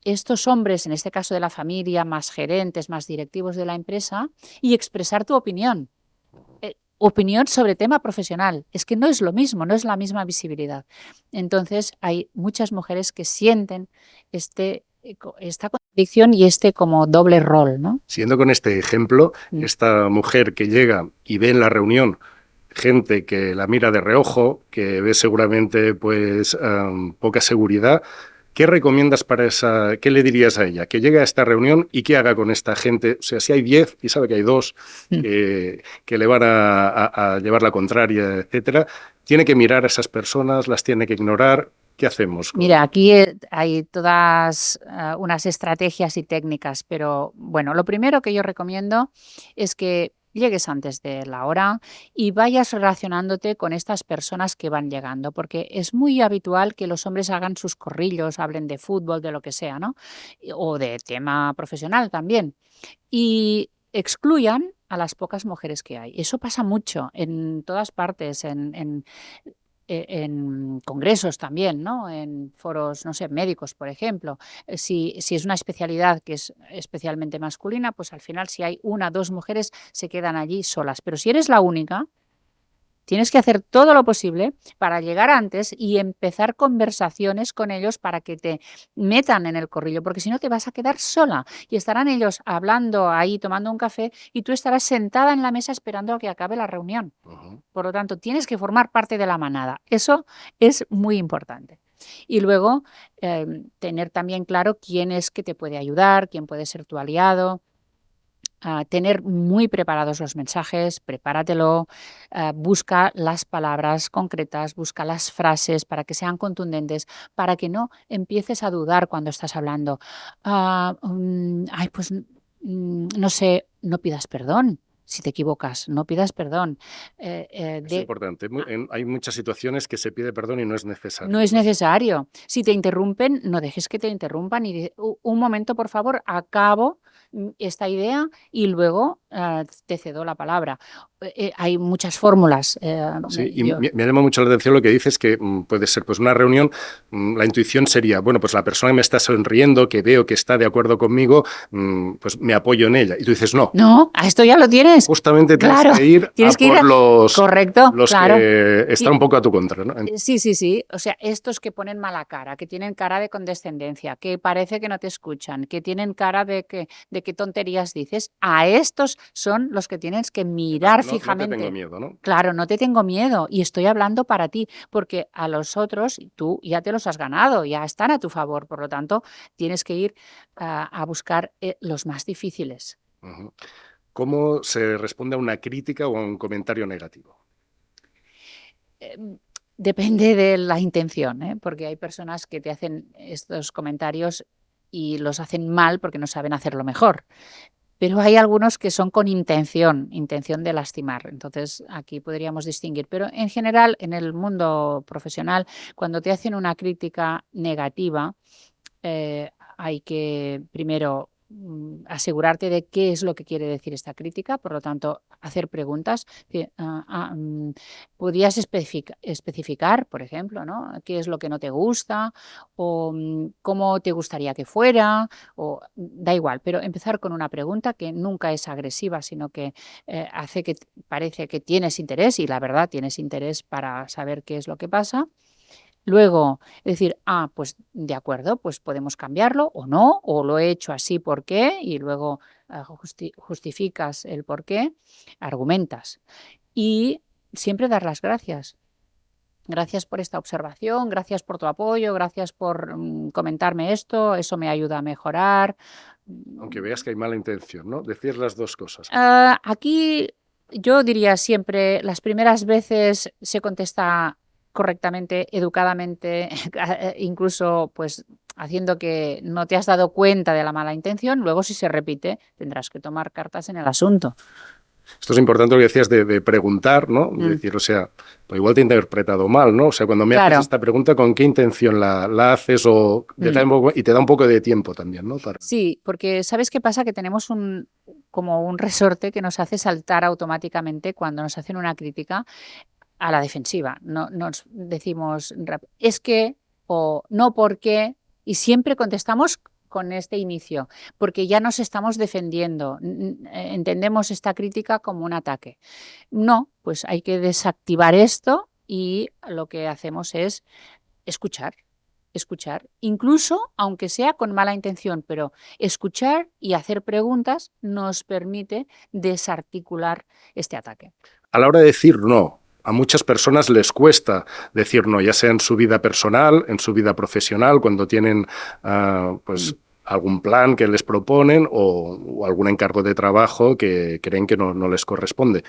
estos hombres, en este caso de la familia, más gerentes, más directivos de la empresa, y expresar tu opinión. Opinión sobre tema profesional. Es que no es lo mismo, no es la misma visibilidad. Entonces hay muchas mujeres que sienten esta contradicción y como doble rol, ¿no? Siguiendo con este ejemplo, esta mujer que llega y ve en la reunión gente que la mira de reojo, que ve seguramente pues poca seguridad, ¿qué recomiendas para esa? ¿Qué le dirías a ella? Que llegue a esta reunión y qué haga con esta gente. O sea, si hay 10 y sabe que hay 2 que le van a llevar la contraria, etcétera, tiene que mirar a esas personas, las tiene que ignorar. ¿Qué hacemos? Mira, aquí hay todas unas estrategias y técnicas, pero bueno, lo primero que yo recomiendo es que llegues antes de la hora y vayas relacionándote con estas personas que van llegando, porque es muy habitual que los hombres hagan sus corrillos, hablen de fútbol, de lo que sea, ¿no? O de tema profesional también, y excluyan a las pocas mujeres que hay. Eso pasa mucho en todas partes, en congresos también, ¿no? En foros, no sé, médicos, por ejemplo. Si es una especialidad que es especialmente masculina, pues al final si hay 1 o 2 mujeres se quedan allí solas. Pero si eres la única, tienes que hacer todo lo posible para llegar antes y empezar conversaciones con ellos para que te metan en el corrillo, porque si no te vas a quedar sola y estarán ellos hablando ahí, tomando un café y tú estarás sentada en la mesa esperando a que acabe la reunión. Por lo tanto, tienes que formar parte de la manada. Eso es muy importante. Y luego tener también claro quién es que te puede ayudar, quién puede ser tu aliado. Tener muy preparados los mensajes, prepáratelo, busca las palabras concretas, busca las frases para que sean contundentes, para que no empieces a dudar cuando estás hablando. Pues no sé, no pidas perdón. Si te equivocas, no pidas perdón. Es importante. Hay muchas situaciones que se pide perdón y no es necesario. No es necesario. Si te interrumpen, no dejes que te interrumpan y un momento, por favor, acabo esta idea y luego te cedo la palabra. Hay muchas fórmulas. Sí, y me llama mucho la atención lo que dices, que puede ser pues una reunión, la intuición sería, bueno, pues la persona que me está sonriendo, que veo que está de acuerdo conmigo, pues me apoyo en ella. Y tú dices, no. No, a esto ya lo tienes. Justamente tienes que ir por los, correcto, los que están un poco a tu contra, ¿no? Sí. O sea, estos que ponen mala cara, que tienen cara de condescendencia, que parece que no te escuchan, que tienen cara de qué tonterías dices, a estos son los que tienes que mirar fijamente. No te tengo miedo, ¿no? Claro, no te tengo miedo y estoy hablando para ti, porque a los otros tú ya te los has ganado, ya están a tu favor, por lo tanto, tienes que ir a buscar los más difíciles. ¿Cómo se responde a una crítica o a un comentario negativo? Depende de la intención, porque hay personas que te hacen estos comentarios y los hacen mal porque no saben hacerlo mejor. Pero hay algunos que son con intención de lastimar. Entonces, aquí podríamos distinguir. Pero en general, en el mundo profesional, cuando te hacen una crítica negativa, hay que primero asegurarte de qué es lo que quiere decir esta crítica, por lo tanto, hacer preguntas. ¿Podrías especificar, por ejemplo, ¿no? ¿Qué es lo que no te gusta? ¿O cómo te gustaría que fuera? O da igual, pero empezar con una pregunta que nunca es agresiva, sino que hace que parece que tienes interés, y la verdad tienes interés para saber qué es lo que pasa. Luego, decir, pues de acuerdo, pues podemos cambiarlo o no, o lo he hecho así, ¿por qué? Y luego justificas el por qué, argumentas. Y siempre dar las gracias. Gracias por esta observación, gracias por tu apoyo, gracias por comentarme esto, eso me ayuda a mejorar. Aunque veas que hay mala intención, ¿no? Decir las dos cosas. Aquí yo diría siempre, las primeras veces se contesta correctamente, educadamente, incluso pues haciendo que no te has dado cuenta de la mala intención, luego si se repite tendrás que tomar cartas en el asunto. Esto es importante lo que decías de preguntar, ¿no? De decir, o sea, pues igual te he interpretado mal, ¿no? O sea, cuando me haces esta pregunta, ¿con qué intención la haces? Y te da un poco de tiempo también, ¿no? Sí, porque ¿sabes qué pasa? Que tenemos como un resorte que nos hace saltar automáticamente cuando nos hacen una crítica a la defensiva. No, nos decimos, es que, o no porque, y siempre contestamos con este inicio, porque ya nos estamos defendiendo, entendemos esta crítica como un ataque. No, pues hay que desactivar esto y lo que hacemos es escuchar, incluso aunque sea con mala intención, pero escuchar y hacer preguntas nos permite desarticular este ataque. A la hora de decir no, a muchas personas les cuesta decir no, ya sea en su vida personal, en su vida profesional, cuando tienen algún plan que les proponen o algún encargo de trabajo que creen que no les corresponde.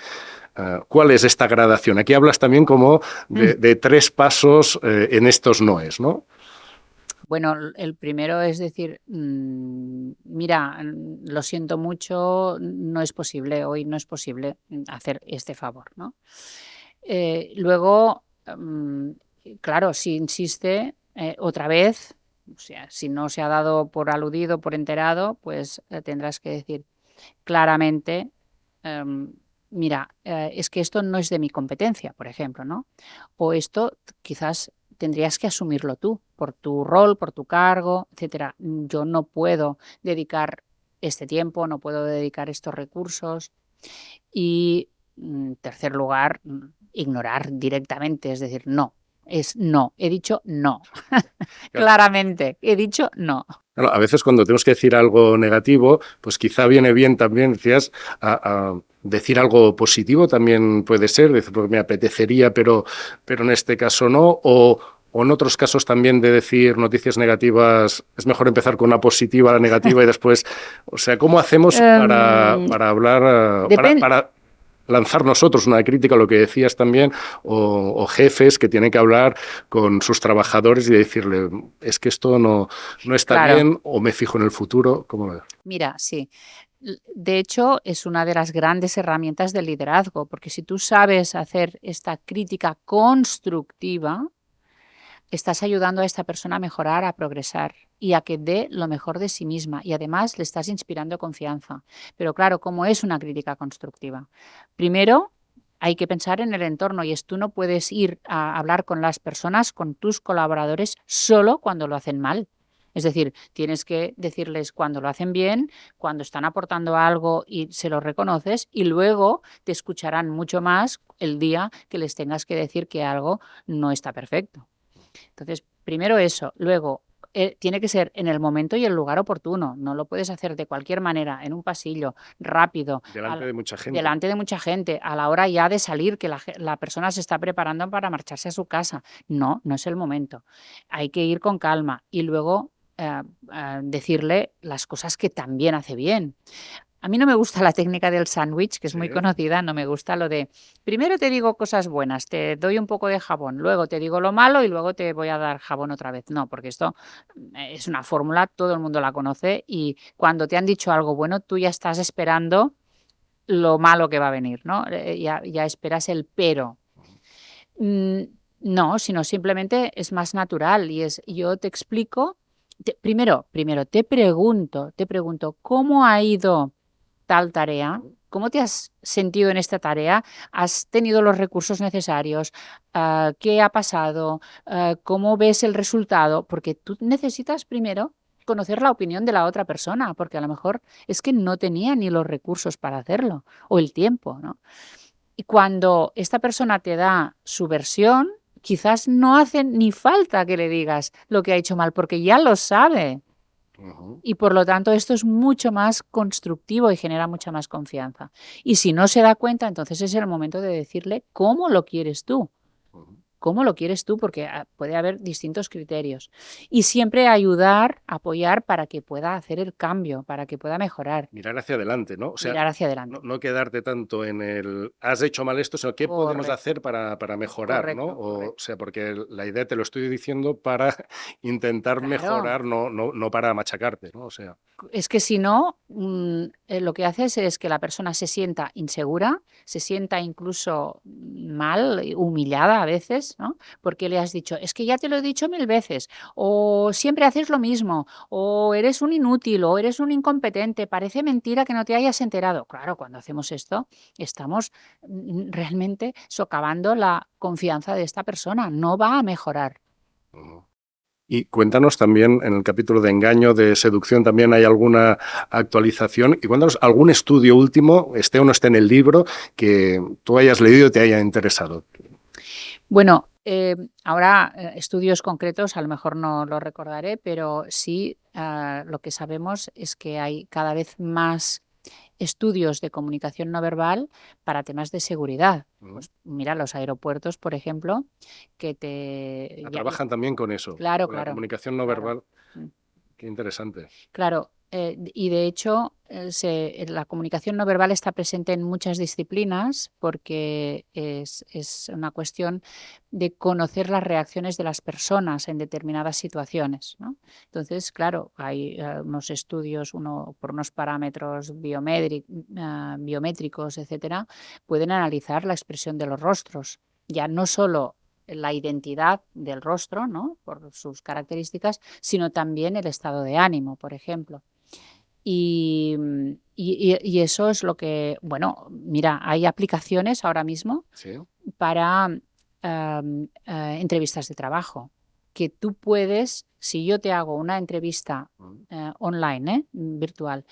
¿Cuál es esta gradación? Aquí hablas también como de 3 pasos en estos noes, ¿no? Bueno, el primero es decir, mira, lo siento mucho, no es posible, hoy no es posible hacer este favor, ¿no? Luego, claro, si insiste otra vez, o sea, si no se ha dado por aludido, por enterado, pues tendrás que decir claramente, mira, es que esto no es de mi competencia, por ejemplo, ¿no? O esto quizás tendrías que asumirlo tú, por tu rol, por tu cargo, etcétera. Yo no puedo dedicar este tiempo, no puedo dedicar estos recursos. Y, en tercer lugar, ignorar directamente, es decir, no, es no, he dicho no. Claramente, he dicho no. Claro, a veces cuando tenemos que decir algo negativo, pues quizá viene bien también, decías, a decir algo positivo también puede ser, decir, porque me apetecería, pero en este caso no, o en otros casos también de decir noticias negativas, es mejor empezar con una positiva, la negativa y después, o sea, ¿cómo hacemos para hablar, para lanzar nosotros una crítica a lo que decías también, o jefes que tienen que hablar con sus trabajadores y decirle, es que esto no está bien, o me fijo en el futuro? ¿Cómo lo ves? Mira, sí. De hecho, es una de las grandes herramientas del liderazgo, porque si tú sabes hacer esta crítica constructiva, estás ayudando a esta persona a mejorar, a progresar y a que dé lo mejor de sí misma, y además le estás inspirando confianza. Pero claro, ¿cómo es una crítica constructiva? Primero, hay que pensar en el entorno, y tú no puedes ir a hablar con las personas, con tus colaboradores, solo cuando lo hacen mal. Es decir, tienes que decirles cuando lo hacen bien, cuando están aportando algo y se lo reconoces, y luego te escucharán mucho más el día que les tengas que decir que algo no está perfecto. Entonces, primero eso, luego tiene que ser en el momento y el lugar oportuno, no lo puedes hacer de cualquier manera, en un pasillo, rápido. Delante de mucha gente. Delante de mucha gente, a la hora ya de salir, que la persona se está preparando para marcharse a su casa. No es el momento. Hay que ir con calma y luego decirle las cosas que también hace bien. A mí no me gusta la técnica del sándwich, que es muy conocida, no me gusta lo de, primero te digo cosas buenas, te doy un poco de jabón, luego te digo lo malo y luego te voy a dar jabón otra vez. No, porque esto es una fórmula, todo el mundo la conoce, y cuando te han dicho algo bueno, tú ya estás esperando lo malo que va a venir, ¿no? Ya esperas el pero. No, sino simplemente es más natural y yo te explico, primero te pregunto, ¿cómo ha ido tal tarea? ¿Cómo te has sentido en esta tarea? ¿Has tenido los recursos necesarios? ¿Qué ha pasado? ¿Cómo ves el resultado? Porque tú necesitas primero conocer la opinión de la otra persona, porque a lo mejor es que no tenía ni los recursos para hacerlo, o el tiempo, ¿no? Y cuando esta persona te da su versión, quizás no hace ni falta que le digas lo que ha hecho mal, porque ya lo sabe. Ujú. Y por lo tanto esto es mucho más constructivo y genera mucha más confianza. Y si no se da cuenta, entonces es el momento de decirle cómo lo quieres tú. Ujú. ¿Cómo lo quieres tú? Porque puede haber distintos criterios. Y siempre ayudar, apoyar para que pueda hacer el cambio, para que pueda mejorar, Mirar hacia adelante, ¿no? O sea, mirar hacia no, adelante. no quedarte tanto en el has hecho mal esto, sino qué podemos Correcto, hacer para mejorar, ¿no? correcto, O correcto. sea, porque la idea te lo estoy diciendo para intentar Claro. mejorar, no para machacarte, ¿no? O sea, Es que si no, lo que haces es que la persona se sienta insegura, se sienta incluso mal, humillada a veces, ¿no? Porque le has dicho, es que ya te lo he dicho 1000 veces, o siempre haces lo mismo, o eres un inútil, o eres un incompetente, parece mentira que no te hayas enterado. Claro, cuando hacemos esto, estamos realmente socavando la confianza de esta persona, no va a mejorar. ujú. Y cuéntanos también, en el capítulo de engaño, de seducción, también hay alguna actualización. Y cuéntanos algún estudio último, esté o no esté en el libro, que tú hayas leído y te haya interesado. Bueno, ahora estudios concretos a lo mejor no lo recordaré, pero sí lo que sabemos es que hay cada vez más estudios de comunicación no verbal para temas de seguridad. Ujú. Pues mira, los aeropuertos, por ejemplo, que te... Trabajan también con eso, Claro, con la claro, comunicación no claro. verbal. Mm. Qué interesante. Claro, y de hecho la comunicación no verbal está presente en muchas disciplinas porque es una cuestión de conocer las reacciones de las personas en determinadas situaciones, ¿no? Entonces, claro, hay unos estudios, por unos parámetros biométricos, etcétera, pueden analizar la expresión de los rostros, ya no solo la identidad del rostro, ¿no? Por sus características, sino también el estado de ánimo, por ejemplo. Y eso es lo que, bueno, mira, hay aplicaciones ahora mismo Sí. para entrevistas de trabajo, que tú puedes, si yo te hago una entrevista online, virtual,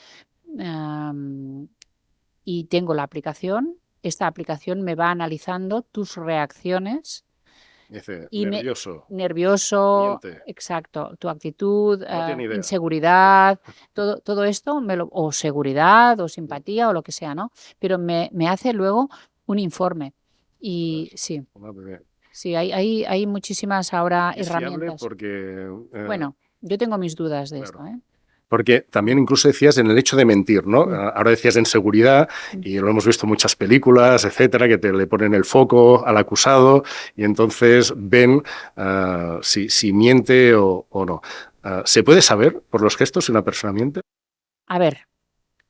y tengo la aplicación, esta aplicación me va analizando tus reacciones Dice, y nervioso, nervioso, miente, exacto, tu actitud, no tiene idea. inseguridad, todo esto, o seguridad, o simpatía, o lo que sea, ¿no? Pero me hace luego un informe. Y sí, sí, hay muchísimas ahora Y es fiable herramientas. porque, Bueno, yo tengo mis dudas de esto, claro, ¿eh? porque también incluso decías en el hecho de mentir, ¿no? Mm, Ahora decías en seguridad, mm. y lo hemos visto en muchas películas, etcétera, que te le ponen el foco al acusado y entonces ven si miente o no. ¿Se puede saber por los gestos si una persona miente? A ver,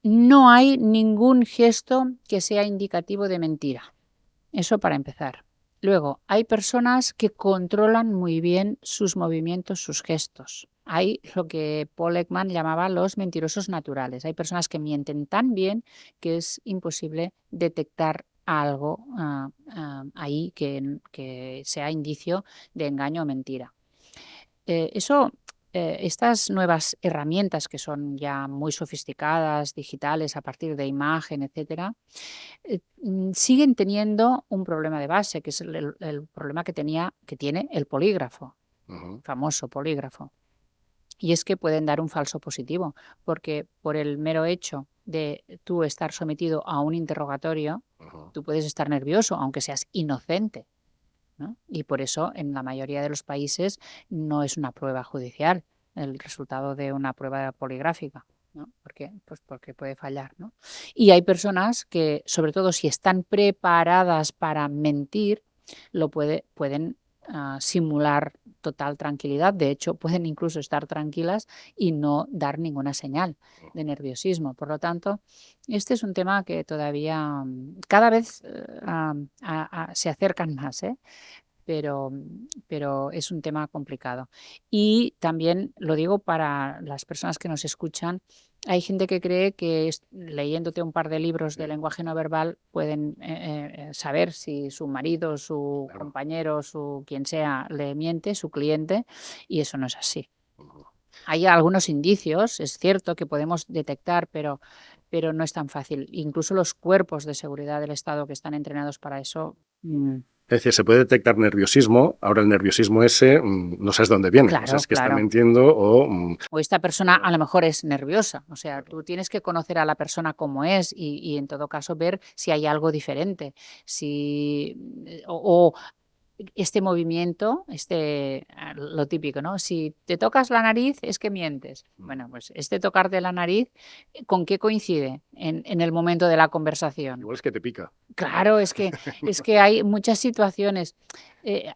no hay ningún gesto que sea indicativo de mentira. Eso para empezar. Luego, hay personas que controlan muy bien sus movimientos, sus gestos. Hay lo que Paul Ekman llamaba los mentirosos naturales. Hay personas que mienten tan bien que es imposible detectar algo ahí que sea indicio de engaño o mentira. Estas nuevas herramientas que son ya muy sofisticadas, digitales, a partir de imagen, etcétera, siguen teniendo un problema de base, que es el problema que tiene el polígrafo, Ujú, famoso polígrafo. Y es que pueden dar un falso positivo, porque por el mero hecho de tú estar sometido a un interrogatorio, ujú. tú puedes estar nervioso, aunque seas inocente, ¿no? Y por eso en la mayoría de los países no es una prueba judicial el resultado de una prueba poligráfica, ¿no? ¿Por qué? Pues porque puede fallar, ¿no? Y hay personas que, sobre todo si están preparadas para mentir, pueden simular total tranquilidad. De hecho, pueden incluso estar tranquilas y no dar ninguna señal de nerviosismo. Por lo tanto, este es un tema que todavía cada vez se acercan más, ¿eh? Pero es un tema complicado. Y también lo digo para las personas que nos escuchan, hay gente que cree que leyéndote un par de libros de lenguaje no verbal pueden saber si su marido, su Claro. compañero, su quien sea le miente, su cliente, y eso no es así. Ujú. Hay algunos indicios, es cierto que podemos detectar, pero no es tan fácil. Incluso los cuerpos de seguridad del Estado que están entrenados para eso Es decir, se puede detectar nerviosismo, ahora el nerviosismo ese no sabes de dónde viene, Claro, o sea, es que está claro. mintiendo O esta persona a lo mejor es nerviosa, o sea, tú tienes que conocer a la persona como es y en todo caso ver si hay algo diferente, si o este movimiento, lo típico, ¿no? Si te tocas la nariz es que mientes. Bueno, pues este tocarte la nariz, ¿con qué coincide en el momento de la conversación? igual es que te pica. Claro, es que hay muchas situaciones.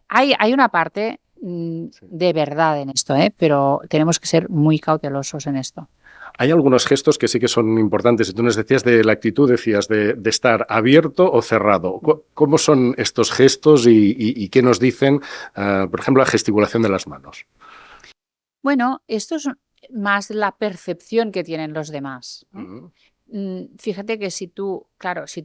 Hay una parte de verdad en esto, pero tenemos que ser muy cautelosos en esto. Hay algunos gestos que sí que son importantes. Y tú nos decías de la actitud, decías de estar abierto o cerrado. ¿Cómo son estos gestos y qué nos dicen, por ejemplo, la gesticulación de las manos? Bueno, esto es más la percepción que tienen los demás, ¿no? Fíjate que si tú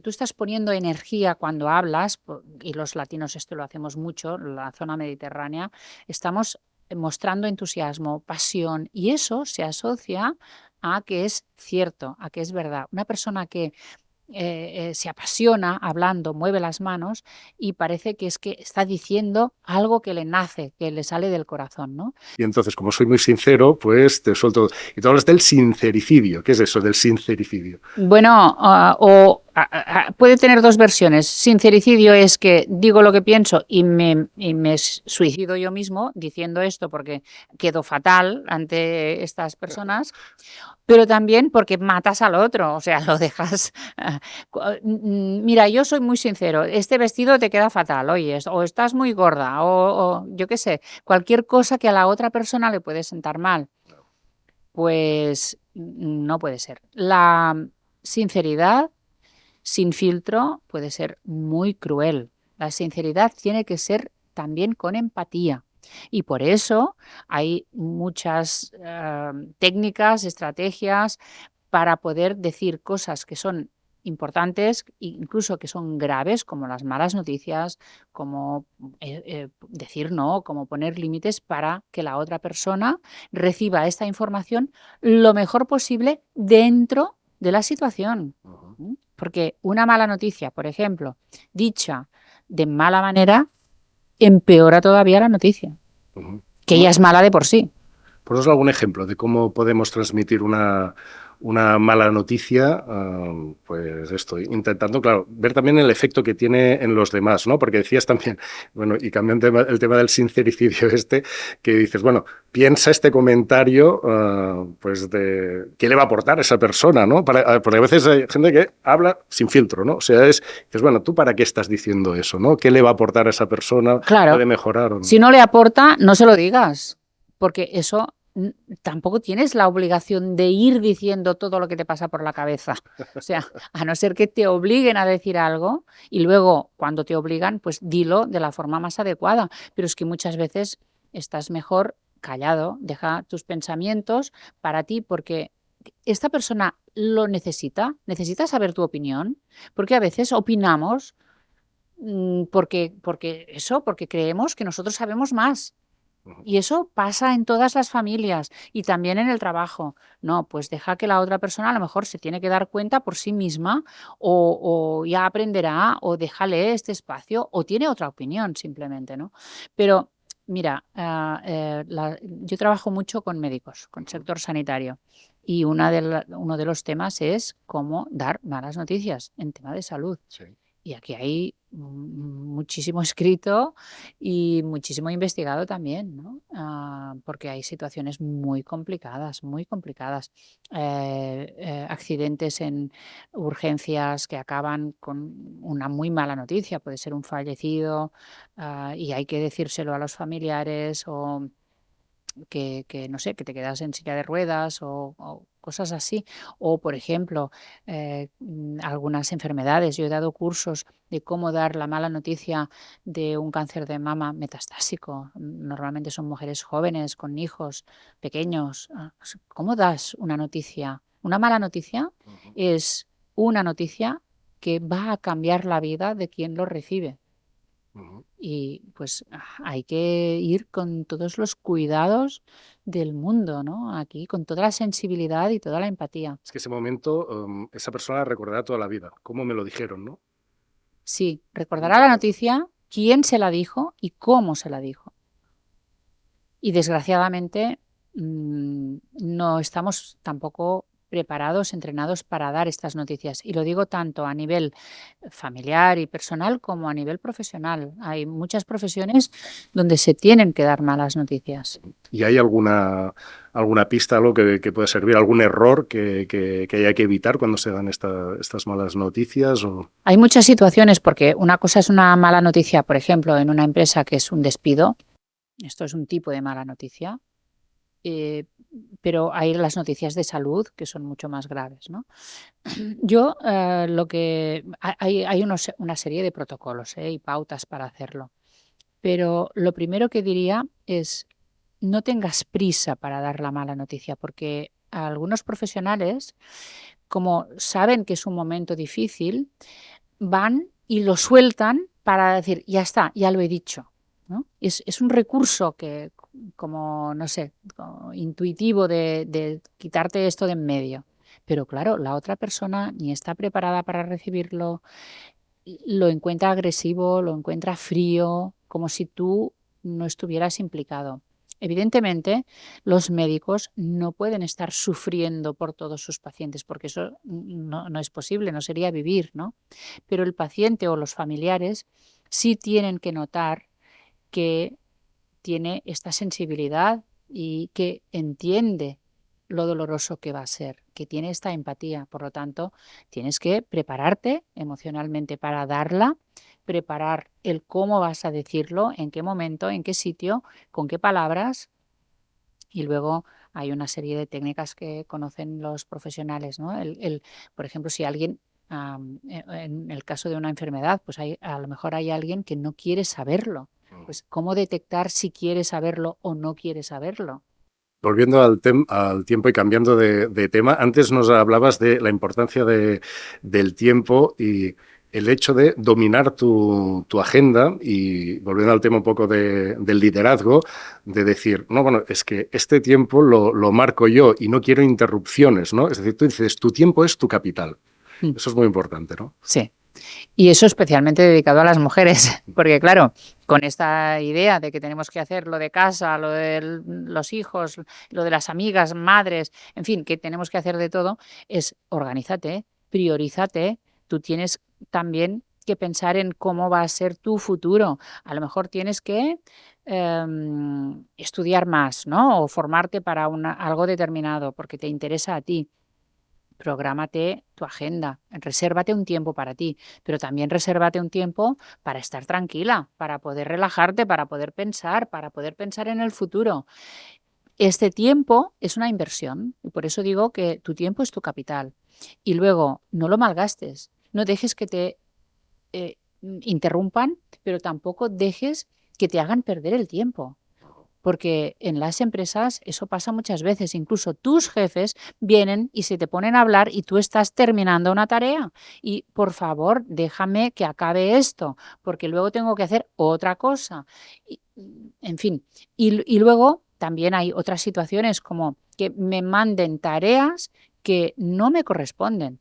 estás poniendo energía cuando hablas, y los latinos esto lo hacemos mucho, la zona mediterránea, estamos mostrando entusiasmo, pasión, y eso se asocia a que es cierto, a que es verdad. Una persona que se apasiona hablando, mueve las manos y parece que es que está diciendo algo que le nace, que le sale del corazón, ¿no? Y entonces, como soy muy sincero, pues te suelto. Y tú hablas del sincericidio. ¿Qué es eso del sincericidio? Bueno, puede tener dos versiones. Sincericidio es que digo lo que pienso y me suicido yo mismo diciendo esto porque quedo fatal ante estas personas, pero también porque matas al otro, o sea, lo dejas. Mira, yo soy muy sincero, este vestido te queda fatal, oye, o estás muy gorda, o yo qué sé, cualquier cosa que a la otra persona le puede sentar mal. Pues no puede ser. La sinceridad sin filtro puede ser muy cruel. La sinceridad tiene que ser también con empatía. Y por eso hay muchas técnicas, estrategias para poder decir cosas que son importantes, incluso que son graves, como las malas noticias, como decir no, como poner límites para que la otra persona reciba esta información lo mejor posible dentro de la situación. Porque una mala noticia, por ejemplo, dicha de mala manera, empeora todavía la noticia, que ya es mala de por sí. Ponos algún ejemplo de cómo podemos transmitir una mala noticia, pues estoy intentando, claro, ver también el efecto que tiene en los demás, ¿no? Porque decías también, bueno, y cambiando el tema del sincericidio que dices, bueno, piensa este comentario, pues de qué le va a aportar a esa persona, ¿no? Porque a veces hay gente que habla sin filtro, ¿no? O sea, dices, bueno, ¿tú para qué estás diciendo eso, no? ¿Qué le va a aportar a esa persona? Claro, ¿Puede mejorar o no? Si no le aporta, no se lo digas, porque eso tampoco tienes la obligación de ir diciendo todo lo que te pasa por la cabeza. O sea, a no ser que te obliguen a decir algo y luego cuando te obligan, pues dilo de la forma más adecuada. Pero es que muchas veces estás mejor callado, deja tus pensamientos para ti porque esta persona lo necesita saber tu opinión, porque a veces opinamos porque creemos que nosotros sabemos más. Y eso pasa en todas las familias y también en el trabajo. No, pues deja que la otra persona a lo mejor se tiene que dar cuenta por sí misma o ya aprenderá o déjale este espacio o tiene otra opinión simplemente, ¿no? Pero mira, yo trabajo mucho con médicos, con sector sanitario y uno de los temas es cómo dar malas noticias en tema de salud. Sí. Y aquí hay muchísimo escrito y muchísimo investigado también, ¿no? Porque hay situaciones muy complicadas, muy complicadas. Accidentes en urgencias que acaban con una muy mala noticia, puede ser un fallecido, y hay que decírselo a los familiares o no sé, que te quedas en silla de ruedas o cosas así. O, por ejemplo, algunas enfermedades. Yo he dado cursos de cómo dar la mala noticia de un cáncer de mama metastásico. Normalmente son mujeres jóvenes con hijos pequeños. ¿Cómo das una noticia? Una mala noticia es una noticia que va a cambiar la vida de quien lo recibe. Y pues hay que ir con todos los cuidados del mundo, ¿no? Aquí, con toda la sensibilidad y toda la empatía. Es que ese momento, esa persona recordará toda la vida, cómo me lo dijeron, ¿no? Sí, recordará la noticia, quién se la dijo y cómo se la dijo. Y desgraciadamente no estamos tampoco preparados, entrenados para dar estas noticias. Y lo digo tanto a nivel familiar y personal como a nivel profesional. Hay muchas profesiones donde se tienen que dar malas noticias. ¿Y hay alguna pista, algo que pueda servir, algún error que haya que evitar cuando se dan estas malas noticias? ¿O? Hay muchas situaciones, porque una cosa es una mala noticia, por ejemplo, en una empresa, que es un despido. Esto es un tipo de mala noticia. Pero hay las noticias de salud que son mucho más graves, ¿no? Yo hay una serie de protocolos y pautas para hacerlo, pero lo primero que diría es no tengas prisa para dar la mala noticia, porque algunos profesionales, como saben que es un momento difícil, van y lo sueltan para decir, ya está, ya lo he dicho, ¿no? Es un recurso que, como, no sé, como intuitivo de quitarte esto de en medio. Pero claro, la otra persona ni está preparada para recibirlo, lo encuentra agresivo, lo encuentra frío, como si tú no estuvieras implicado. Evidentemente, los médicos no pueden estar sufriendo por todos sus pacientes, porque eso no es posible, no sería vivir, ¿no? Pero el paciente o los familiares sí tienen que notar que tiene esta sensibilidad y que entiende lo doloroso que va a ser, que tiene esta empatía. Por lo tanto, tienes que prepararte emocionalmente para darla, preparar el cómo vas a decirlo, en qué momento, en qué sitio, con qué palabras. Y luego hay una serie de técnicas que conocen los profesionales, ¿no? Por ejemplo, si alguien, en el caso de una enfermedad, pues a lo mejor hay alguien que no quiere saberlo. Pues cómo detectar si quiere saberlo o no quiere saberlo. Volviendo al tiempo y cambiando de tema, antes nos hablabas de la importancia del tiempo y el hecho de dominar tu agenda, y volviendo al tema un poco del liderazgo, de decir, no, bueno, es que este tiempo lo marco yo y no quiero interrupciones, ¿no? Es decir, tú dices, tu tiempo es tu capital. Eso es muy importante, ¿no? Sí. Y eso especialmente dedicado a las mujeres, porque claro, con esta idea de que tenemos que hacer lo de casa, lo de los hijos, lo de las amigas, madres, en fin, que tenemos que hacer de todo, es organízate, priorízate. Tú tienes también que pensar en cómo va a ser tu futuro. A lo mejor tienes que estudiar más, ¿no? O formarte para algo determinado porque te interesa a ti. Prográmate tu agenda, resérvate un tiempo para ti, pero también resérvate un tiempo para estar tranquila, para poder relajarte, para poder pensar en el futuro. Este tiempo es una inversión y por eso digo que tu tiempo es tu capital. Y luego, no lo malgastes, no dejes que te interrumpan, pero tampoco dejes que te hagan perder el tiempo. Porque en las empresas eso pasa muchas veces, incluso tus jefes vienen y se te ponen a hablar y tú estás terminando una tarea y por favor déjame que acabe esto porque luego tengo que hacer otra cosa. En fin, y luego también hay otras situaciones como que me manden tareas que no me corresponden.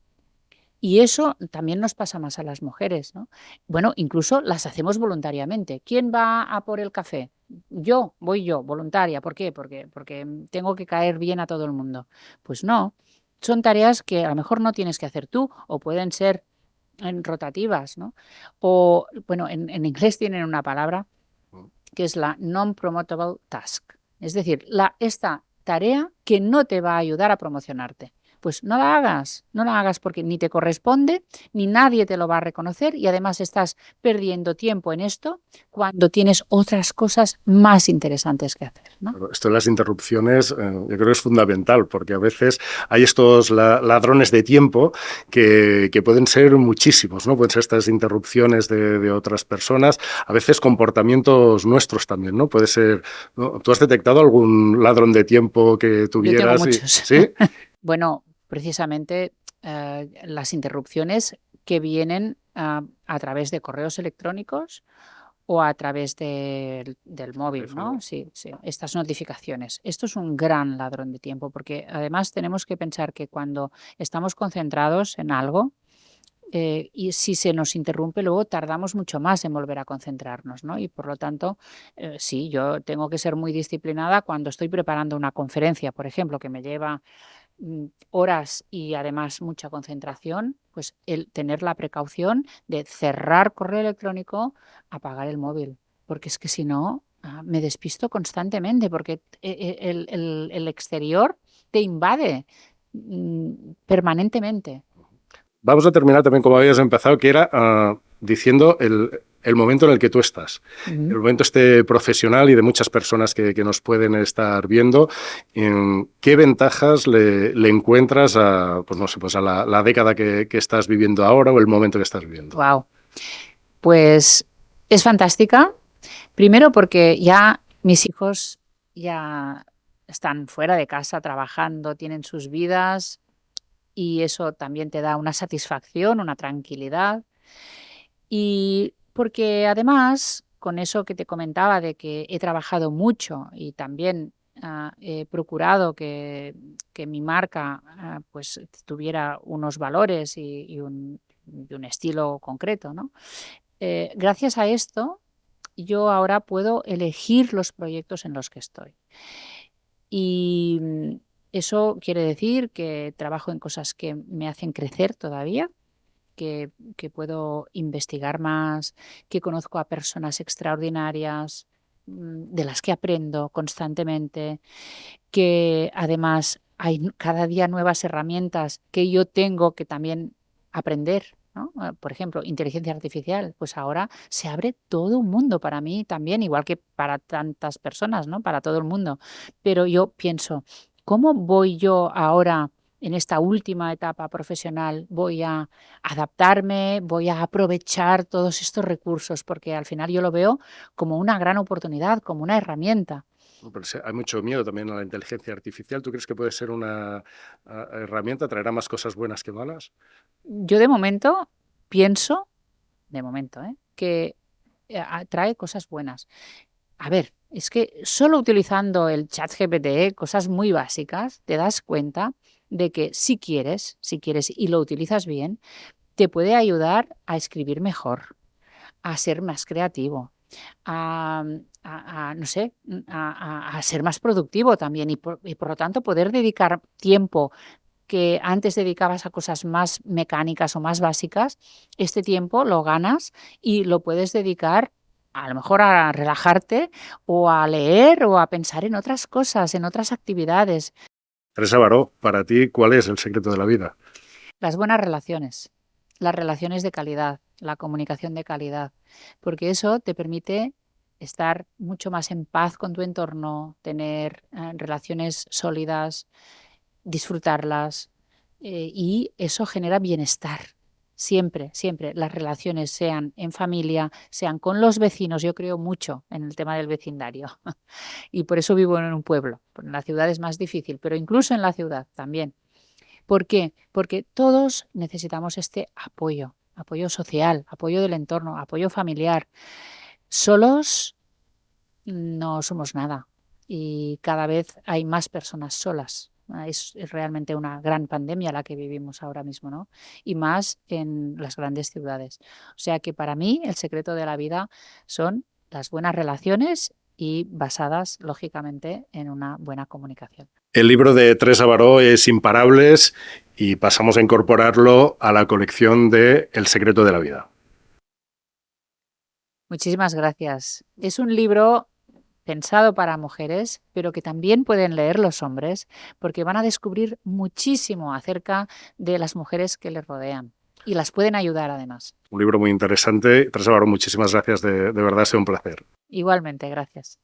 Y eso también nos pasa más a las mujeres, ¿no? Bueno, incluso las hacemos voluntariamente. ¿Quién va a por el café? Voy yo, voluntaria. ¿Por qué? Porque tengo que caer bien a todo el mundo. Pues no, son tareas que a lo mejor no tienes que hacer tú o pueden ser rotativas, ¿no? O, bueno, en inglés tienen una palabra que es la non-promotable task. Es decir, esta tarea que no te va a ayudar a promocionarte. Pues no la hagas porque ni te corresponde, ni nadie te lo va a reconocer y además estás perdiendo tiempo en esto cuando tienes otras cosas más interesantes que hacer, ¿no? Esto de las interrupciones yo creo que es fundamental porque a veces hay estos ladrones de tiempo que pueden ser muchísimos, ¿no? Pueden ser estas interrupciones de otras personas, a veces comportamientos nuestros también, ¿no? Puede ser, ¿no? ¿Tú has detectado algún ladrón de tiempo que tuvieras? Yo tengo muchos. ¿Sí? Bueno, precisamente las interrupciones que vienen a través de correos electrónicos o a través del móvil, ¿no? Sí, estas notificaciones. Esto es un gran ladrón de tiempo porque además tenemos que pensar que cuando estamos concentrados en algo, y si se nos interrumpe, luego tardamos mucho más en volver a concentrarnos, ¿no? Y por lo tanto, sí, yo tengo que ser muy disciplinada cuando estoy preparando una conferencia, por ejemplo, que me lleva horas y además mucha concentración, pues el tener la precaución de cerrar correo electrónico, apagar el móvil, porque es que si no, me despisto constantemente, porque el exterior te invade permanentemente. Vamos a terminar también como habías empezado, que era diciendo el momento en el que tú estás. El momento profesional y de muchas personas que nos pueden estar viendo. ¿Qué ventajas le encuentras a, pues no sé, pues a la década que estás viviendo ahora o el momento que estás viviendo? Wow. Pues es fantástica. Primero porque ya mis hijos ya están fuera de casa trabajando, tienen sus vidas y eso también te da una satisfacción, una tranquilidad. Y porque además, con eso que te comentaba de que he trabajado mucho y también he procurado que mi marca pues tuviera unos valores y un estilo concreto, ¿no? Gracias a esto, yo ahora puedo elegir los proyectos en los que estoy. Y eso quiere decir que trabajo en cosas que me hacen crecer todavía, que puedo investigar más, que conozco a personas extraordinarias, de las que aprendo constantemente, que además hay cada día nuevas herramientas que yo tengo que también aprender, ¿no? Por ejemplo, inteligencia artificial, pues ahora se abre todo un mundo para mí también, igual que para tantas personas, ¿no? Para todo el mundo. Pero yo pienso, ¿cómo voy yo ahora en esta última etapa profesional? Voy a adaptarme, voy a aprovechar todos estos recursos, porque al final yo lo veo como una gran oportunidad, como una herramienta. Pero hay mucho miedo también a la inteligencia artificial. ¿Tú crees que puede ser una herramienta? ¿Traerá más cosas buenas que malas? Yo de momento pienso, que trae cosas buenas. A ver, es que solo utilizando el ChatGPT, cosas muy básicas, te das cuenta de que si quieres y lo utilizas bien, te puede ayudar a escribir mejor, a ser más creativo, no sé, a ser más productivo también y por lo tanto poder dedicar tiempo que antes dedicabas a cosas más mecánicas o más básicas, este tiempo lo ganas y lo puedes dedicar a lo mejor a relajarte o a leer o a pensar en otras cosas, en otras actividades. Teresa Baró, para ti, ¿cuál es el secreto de la vida? Las buenas relaciones, las relaciones de calidad, la comunicación de calidad, porque eso te permite estar mucho más en paz con tu entorno, tener relaciones sólidas, disfrutarlas y eso genera bienestar. Siempre, siempre las relaciones sean en familia, sean con los vecinos. Yo creo mucho en el tema del vecindario y por eso vivo en un pueblo. En la ciudad es más difícil, pero incluso en la ciudad también. ¿Por qué? Porque todos necesitamos este apoyo, apoyo social, apoyo del entorno, apoyo familiar. Solos no somos nada y cada vez hay más personas solas. Es realmente una gran pandemia la que vivimos ahora mismo, ¿no? Y más en las grandes ciudades. O sea que para mí el secreto de la vida son las buenas relaciones y basadas, lógicamente, en una buena comunicación. El libro de Teresa Baró es Imparables y pasamos a incorporarlo a la colección de El secreto de la vida. Muchísimas gracias. Es un libro pensado para mujeres, pero que también pueden leer los hombres, porque van a descubrir muchísimo acerca de las mujeres que les rodean y las pueden ayudar además. Un libro muy interesante. Teresa Baró, muchísimas gracias, de verdad ha sido un placer. Igualmente, gracias.